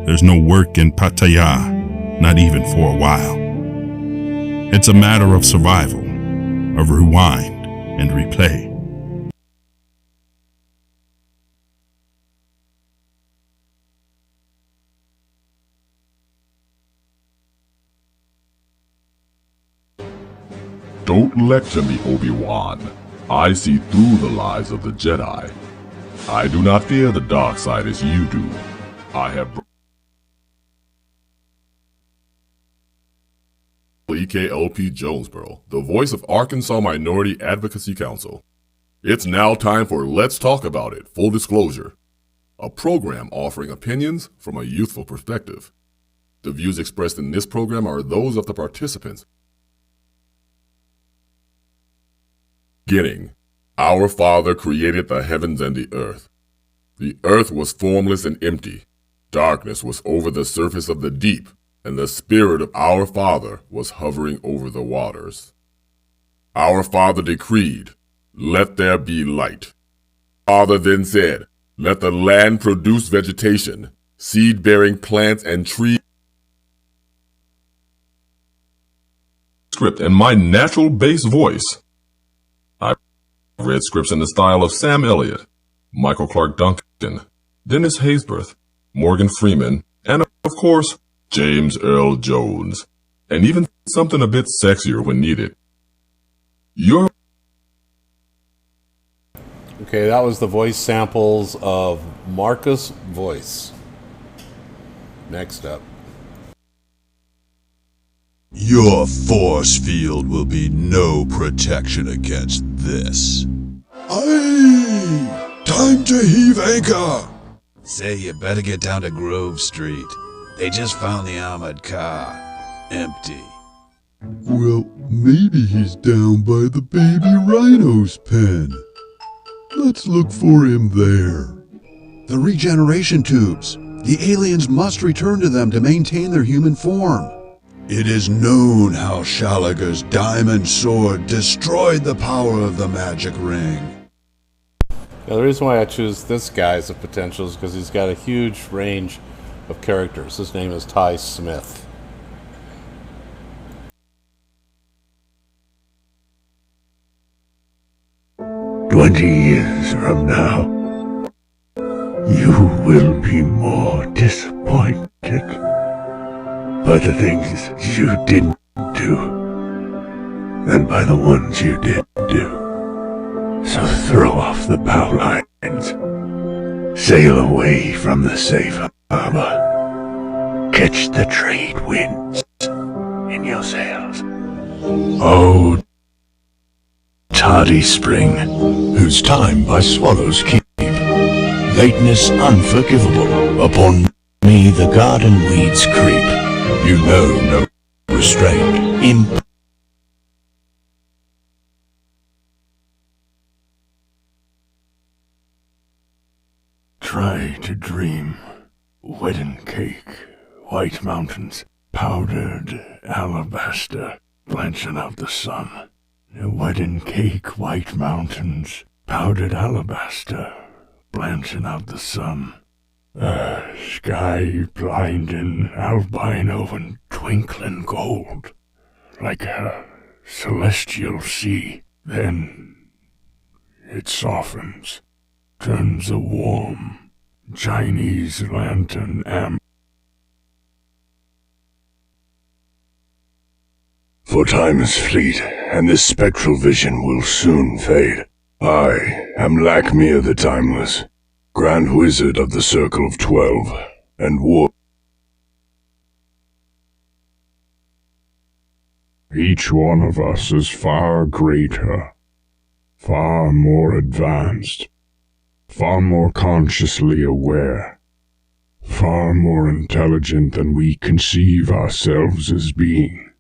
There's no work in Pattaya, not even for a while. It's a matter of survival, of rewind and replay. Don't lecture me, Obi-Wan. I see through the lies of the Jedi. I do not fear the dark side as you do. I have... EKLP Jonesboro, the voice of Arkansas Minority Advocacy Council. It's now time for Let's Talk About It, Full Disclosure, a program offering opinions from a youthful perspective. The views expressed in this program are those of the participants. Beginning, our Father created the heavens and the earth. The earth was formless and empty. Darkness was over the surface of the deep, and the Spirit of our Father was hovering over the waters. Our Father decreed, "Let there be light." Father then said, "Let the land produce vegetation, seed-bearing plants and trees." Script in my natural bass voice. I've read scripts in the style of Sam Elliott, Michael Clark Duncan, Dennis Haysbert, Morgan Freeman, and of course, James Earl Jones, and even something a bit sexier when needed. Okay, that was the voice samples of Marcus Voice. Next up. Your force field will be no protection against this. Aye! Time to heave anchor! Say, you better get down to Grove Street. They just found the armored car. Empty. Well, maybe he's down by the baby rhino's pen. Let's look for him there. The regeneration tubes. The aliens must return to them to maintain their human form. It is known how Shalaga's diamond sword destroyed the power of the magic ring. Now, the reason why I choose this guy as a potential is because he's got a huge range of characters. His name is Ty Smith. "20 years from now, you will be more disappointed by the things you didn't do than by the ones you did do. So throw off the bow lines, sail away from the safe harbor, catch the trade winds in your sails. Oh, tardy spring, whose time by swallows keep, lateness unforgivable, upon me the garden weeds creep. You know no restraint. Try to dream. Wedding cake, white mountains, powdered alabaster, blanching of the sun. Wedding cake, white mountains, powdered alabaster, blanching of the sun. Sky blinding, albino and twinkling gold, like a celestial sea. Then it softens, turns a warm Chinese lantern amber. For time is fleet, and this spectral vision will soon fade. I am Lakmir the Timeless, Grand Wizard of the Circle of 12, and war. Each one of us is far greater, far more advanced, far more consciously aware, far more intelligent than we conceive ourselves as being.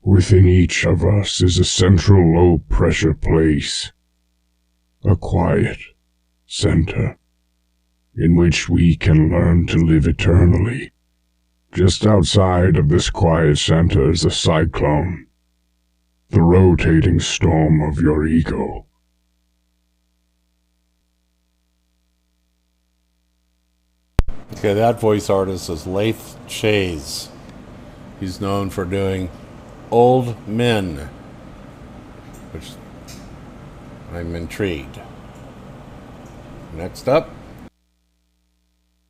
Within each of us is a central low-pressure place, a quiet center, in which we can learn to live eternally. Just outside of this quiet center is a cyclone, the rotating storm of your ego. Okay, that voice artist is Laith Shays. He's known for doing old men, which I'm intrigued. Next up.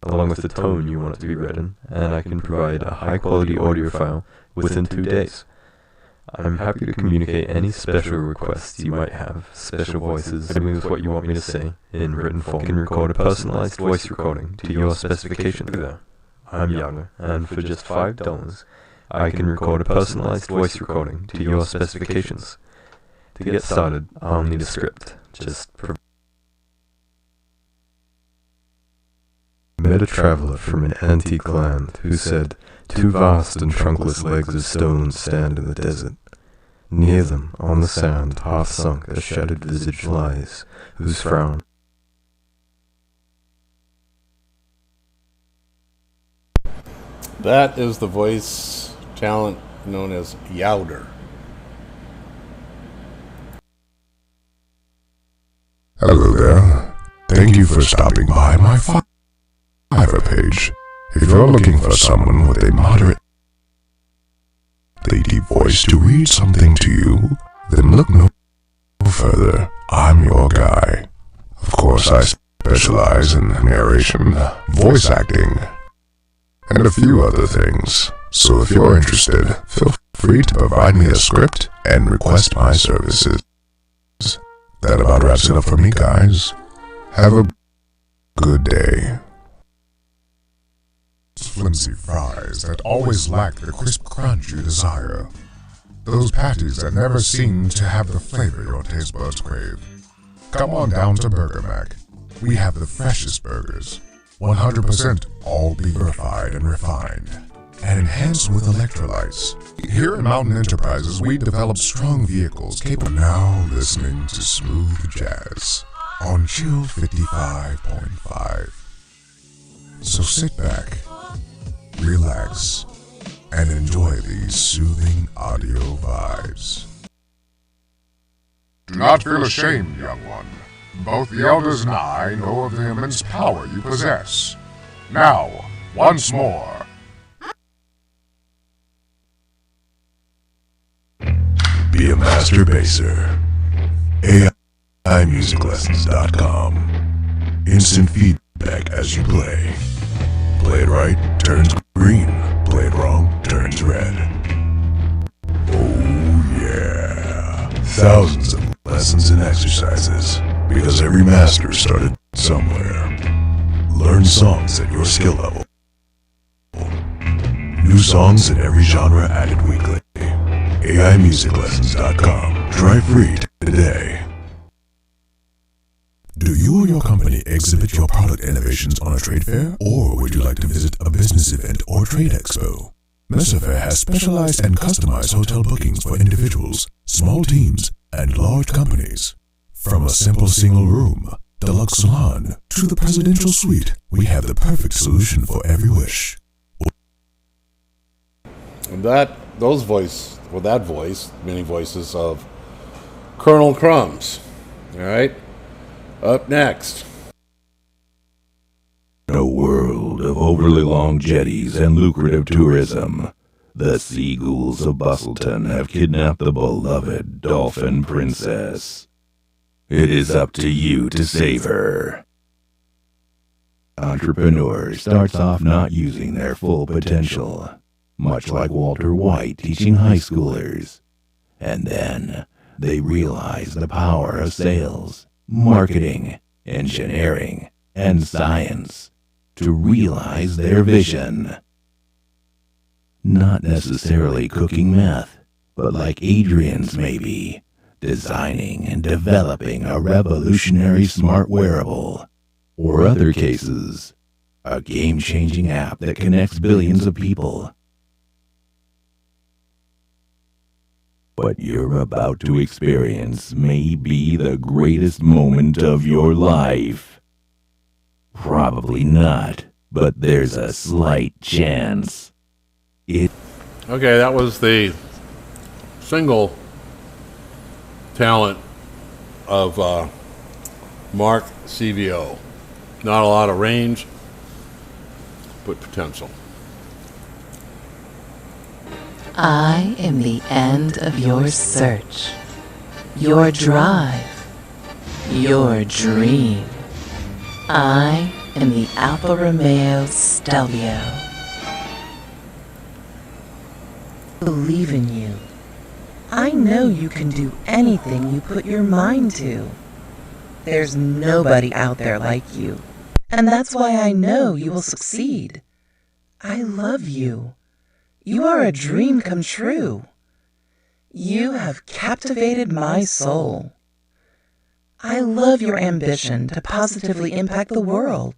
Along with the tone you want it to be read in, and I can provide a high-quality audio file within 2 days. I'm happy to communicate any special requests you might have, special voices, with what you want me to say, in written form. I can record a personalized voice recording to your specifications. I'm young, and for just $5, I can record a personalized voice recording to your specifications. To get started, I'll need a script. I met a traveler from an antique land who said, 2 vast and trunkless legs of stone stand in the desert. Near them, on the sand, half sunk, a shattered visage lies, whose frown That is the voice talent known as Yowder. Hello there. Thank you for stopping by my Fiverr page. If you're looking for someone with a moderate deep voice to read something to you, then look no further. I'm your guy. Of course, I specialize in narration, voice acting, and a few other things. So if you're interested, feel free to provide me a script and request my services. That about wraps it up for me, guys. Have a good day. Flimsy fries that always lack the crisp crunch you desire. Those patties that never seem to have the flavor your taste buds crave. Come on down to Burger Mac. We have the freshest burgers, 100% all beef verified and refined, and enhanced with electrolytes. Here at Mountain Enterprises, we develop strong vehicles capable. Now listening to smooth jazz on Chill 55.5. So sit back, relax, and enjoy these soothing audio vibes. Do not feel ashamed, young one. Both the elders and I know of the immense power you possess. Now, once more. Be a master baser. AIMusicLessons.com. Instant feedback as you play. Play it right, turns green. Play it wrong, turns red. Oh yeah. Thousands of lessons and exercises, because every master started somewhere. Learn songs at your skill level. New songs in every genre added weekly. AIMusicLessons.com. Try free today. Do you or your company exhibit your product innovations on a trade fair? Or would you like to visit a business event or trade expo? Mercifair has specialized and customized hotel bookings for individuals, small teams, and large companies. From a simple single room, deluxe salon, to the presidential suite, we have the perfect solution for every wish. And that voice, many voices of Colonel Crumbs. All right. Up next. In a world of overly long jetties and lucrative tourism, the sea ghouls of Bustleton have kidnapped the beloved Dolphin Princess. It is up to you to save her. Entrepreneur starts off not using their full potential, much like Walter White teaching high schoolers. And then they realize the power of sales, marketing, engineering, and science to realize their vision. Not necessarily cooking meth, but like Adrian's maybe, designing and developing a revolutionary smart wearable, or other cases, a game-changing app that connects billions of people. What you're about to experience may be the greatest moment of your life. Probably not, but there's a slight chance. Okay, that was the single talent of Mark CVO. Not a lot of range, but potential. I am the end of your search, your drive, your dream. I am the Alfa Romeo Stelvio. Believe in you. I know you can do anything you put your mind to. There's nobody out there like you, and that's why I know you will succeed. I love you. You are a dream come true. You have captivated my soul. I love your ambition to positively impact the world.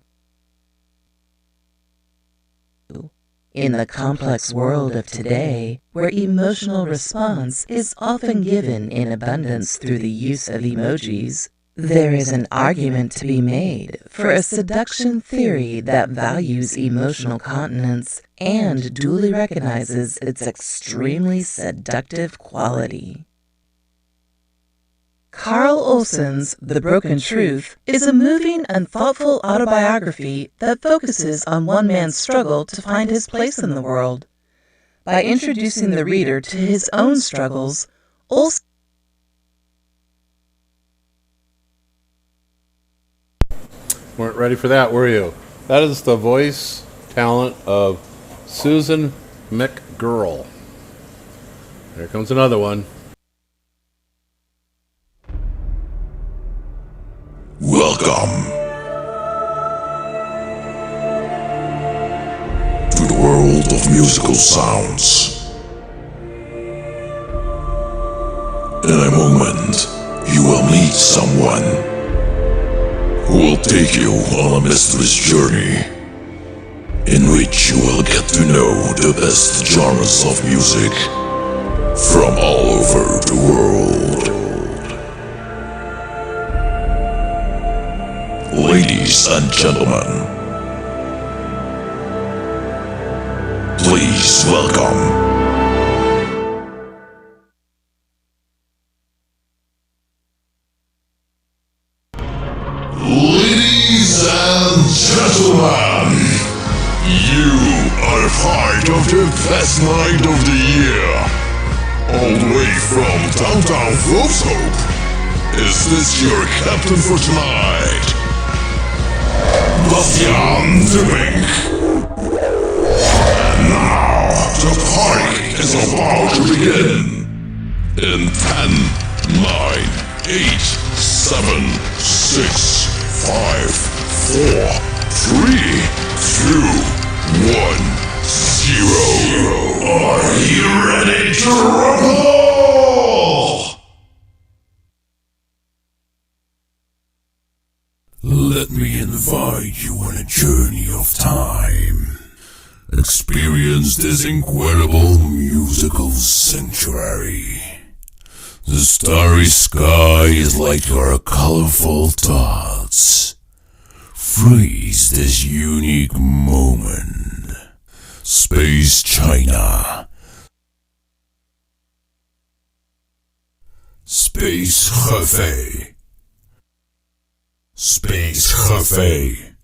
In the complex world of today, where emotional response is often given in abundance through the use of emojis, there is an argument to be made for a seduction theory that values emotional continence and duly recognizes its extremely seductive quality. Carl Olson's The Broken Truth is a moving and thoughtful autobiography that focuses on one man's struggle to find his place in the world. By introducing the reader to his own struggles, Olson Weren't ready for that, were you? That is the voice talent of Susan McGurl. Here comes another one. Welcome to the world of musical sounds. In a moment, you will meet someone who will take you on a mysterious journey in which you will get to know the best genres of music from all over the world. Ladies and gentlemen, please welcome ladies and gentlemen, you are part of the best night of the year. All the way from downtown Floatscope. Is this your captain for tonight? Bastian de Pink. And now, the party is about to begin. In 10, 9, 8, 7, 6, 5, 4, 3, 2, 1, 0. Are you ready to rumble? Let me invite you on a journey of time. Experience this incredible musical sanctuary. The starry sky is like your colorful thoughts. Freeze this unique moment. Space China. Space Cafe. Space Cafe.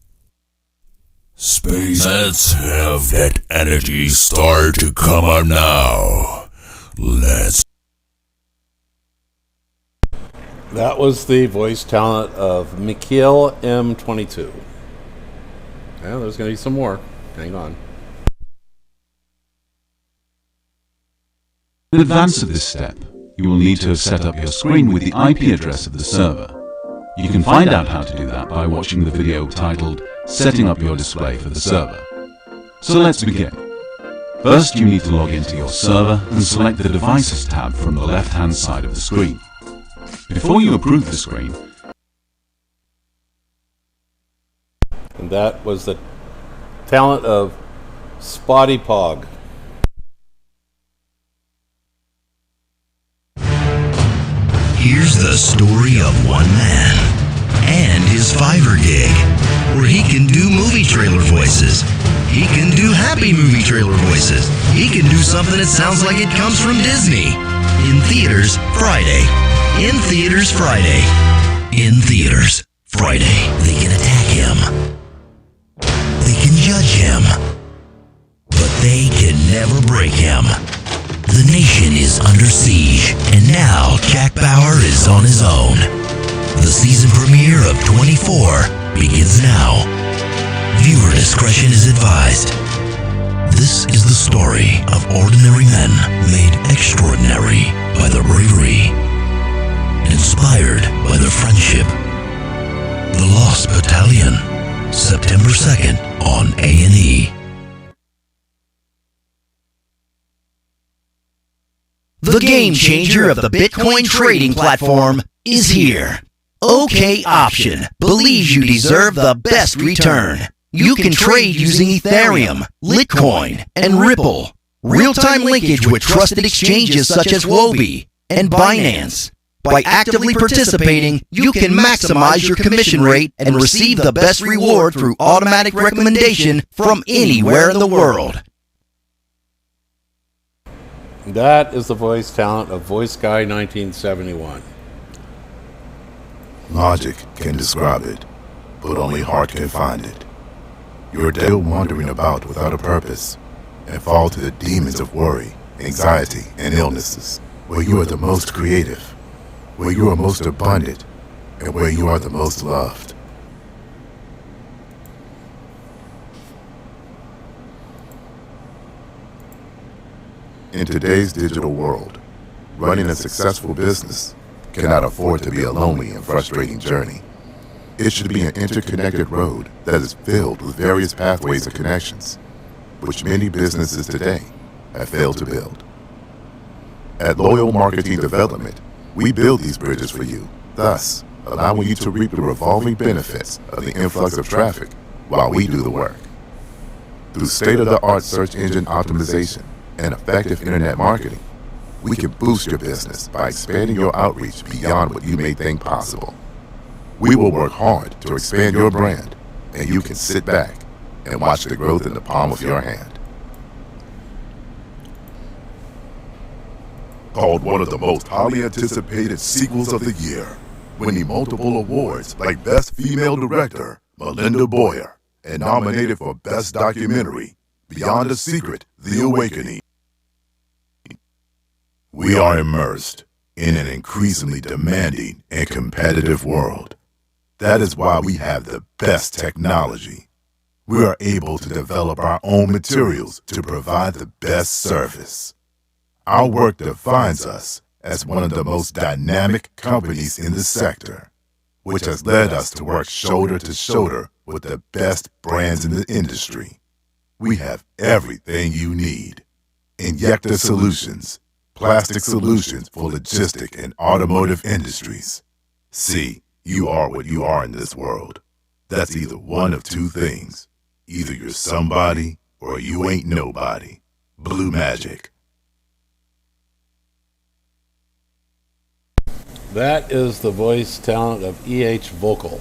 Space. Let's have that energy start to come up now. Let's. That was the voice talent of Mikhail M22. Yeah, there's going to be some more. Hang on. In advance of this step, you will need to have set up your screen with the IP address of the server. You can find out how to do that by watching the video titled Setting Up Your Display for the Server. So let's begin. First, you need to log into your server and select the Devices tab from the left-hand side of the screen. Before you approve the screen, and that was the talent of Spotty Pog. Here's the story of one man and his Fiverr gig, where he can do movie trailer voices. He can do happy movie trailer voices. He can do something that sounds like it comes from Disney. In theaters, Friday. In theaters, Friday. In theaters, Friday. They can attack him. They can judge him. But they can never break him. The nation is under siege, and now Jack Bauer is on his own. The season premiere of 24 begins now. Viewer discretion is advised. This is the story of ordinary men made extraordinary by their bravery, inspired by their friendship. The Lost Battalion, September 2nd on A&E. The game changer of the Bitcoin trading platform is here. OK Option believes you deserve the best return. You can trade using Ethereum, Litecoin, and Ripple. Real-time linkage with trusted exchanges such as Huobi and Binance. By actively participating, you can maximize your commission rate and receive the best reward through automatic recommendation from anywhere in the world. That is the voice talent of Voice Guy 1971. Logic can describe it, but only heart can find it. You're still wandering about without a purpose and fall to the demons of worry, anxiety, and illnesses, where you are the most creative, where you are most abundant, and where you are the most loved. In today's digital world, running a successful business cannot afford to be a lonely and frustrating journey. It should be an interconnected road that is filled with various pathways and connections, which many businesses today have failed to build. At Loyal Marketing Development, we build these bridges for you, thus allowing you to reap the revolving benefits of the influx of traffic while we do the work. Through state-of-the-art search engine optimization and effective internet marketing, we can boost your business by expanding your outreach beyond what you may think possible. We will work hard to expand your brand, and you can sit back and watch the growth in the palm of your hand. Called one of the most highly anticipated sequels of the year, winning multiple awards like Best Female Director, Melinda Boyer, and nominated for Best Documentary, Beyond a Secret, The Awakening. We are immersed in an increasingly demanding and competitive world. That is why we have the best technology. We are able to develop our own materials to provide the best service. Our work defines us as one of the most dynamic companies in the sector, which has led us to work shoulder to shoulder with the best brands in the industry. We have everything you need. Injector solutions, plastic solutions for logistic and automotive industries. See, you are what you are in this world. That's either one of two things. Either you're somebody or you ain't nobody. Blue Magic. That is the voice talent of E.H. Vocal.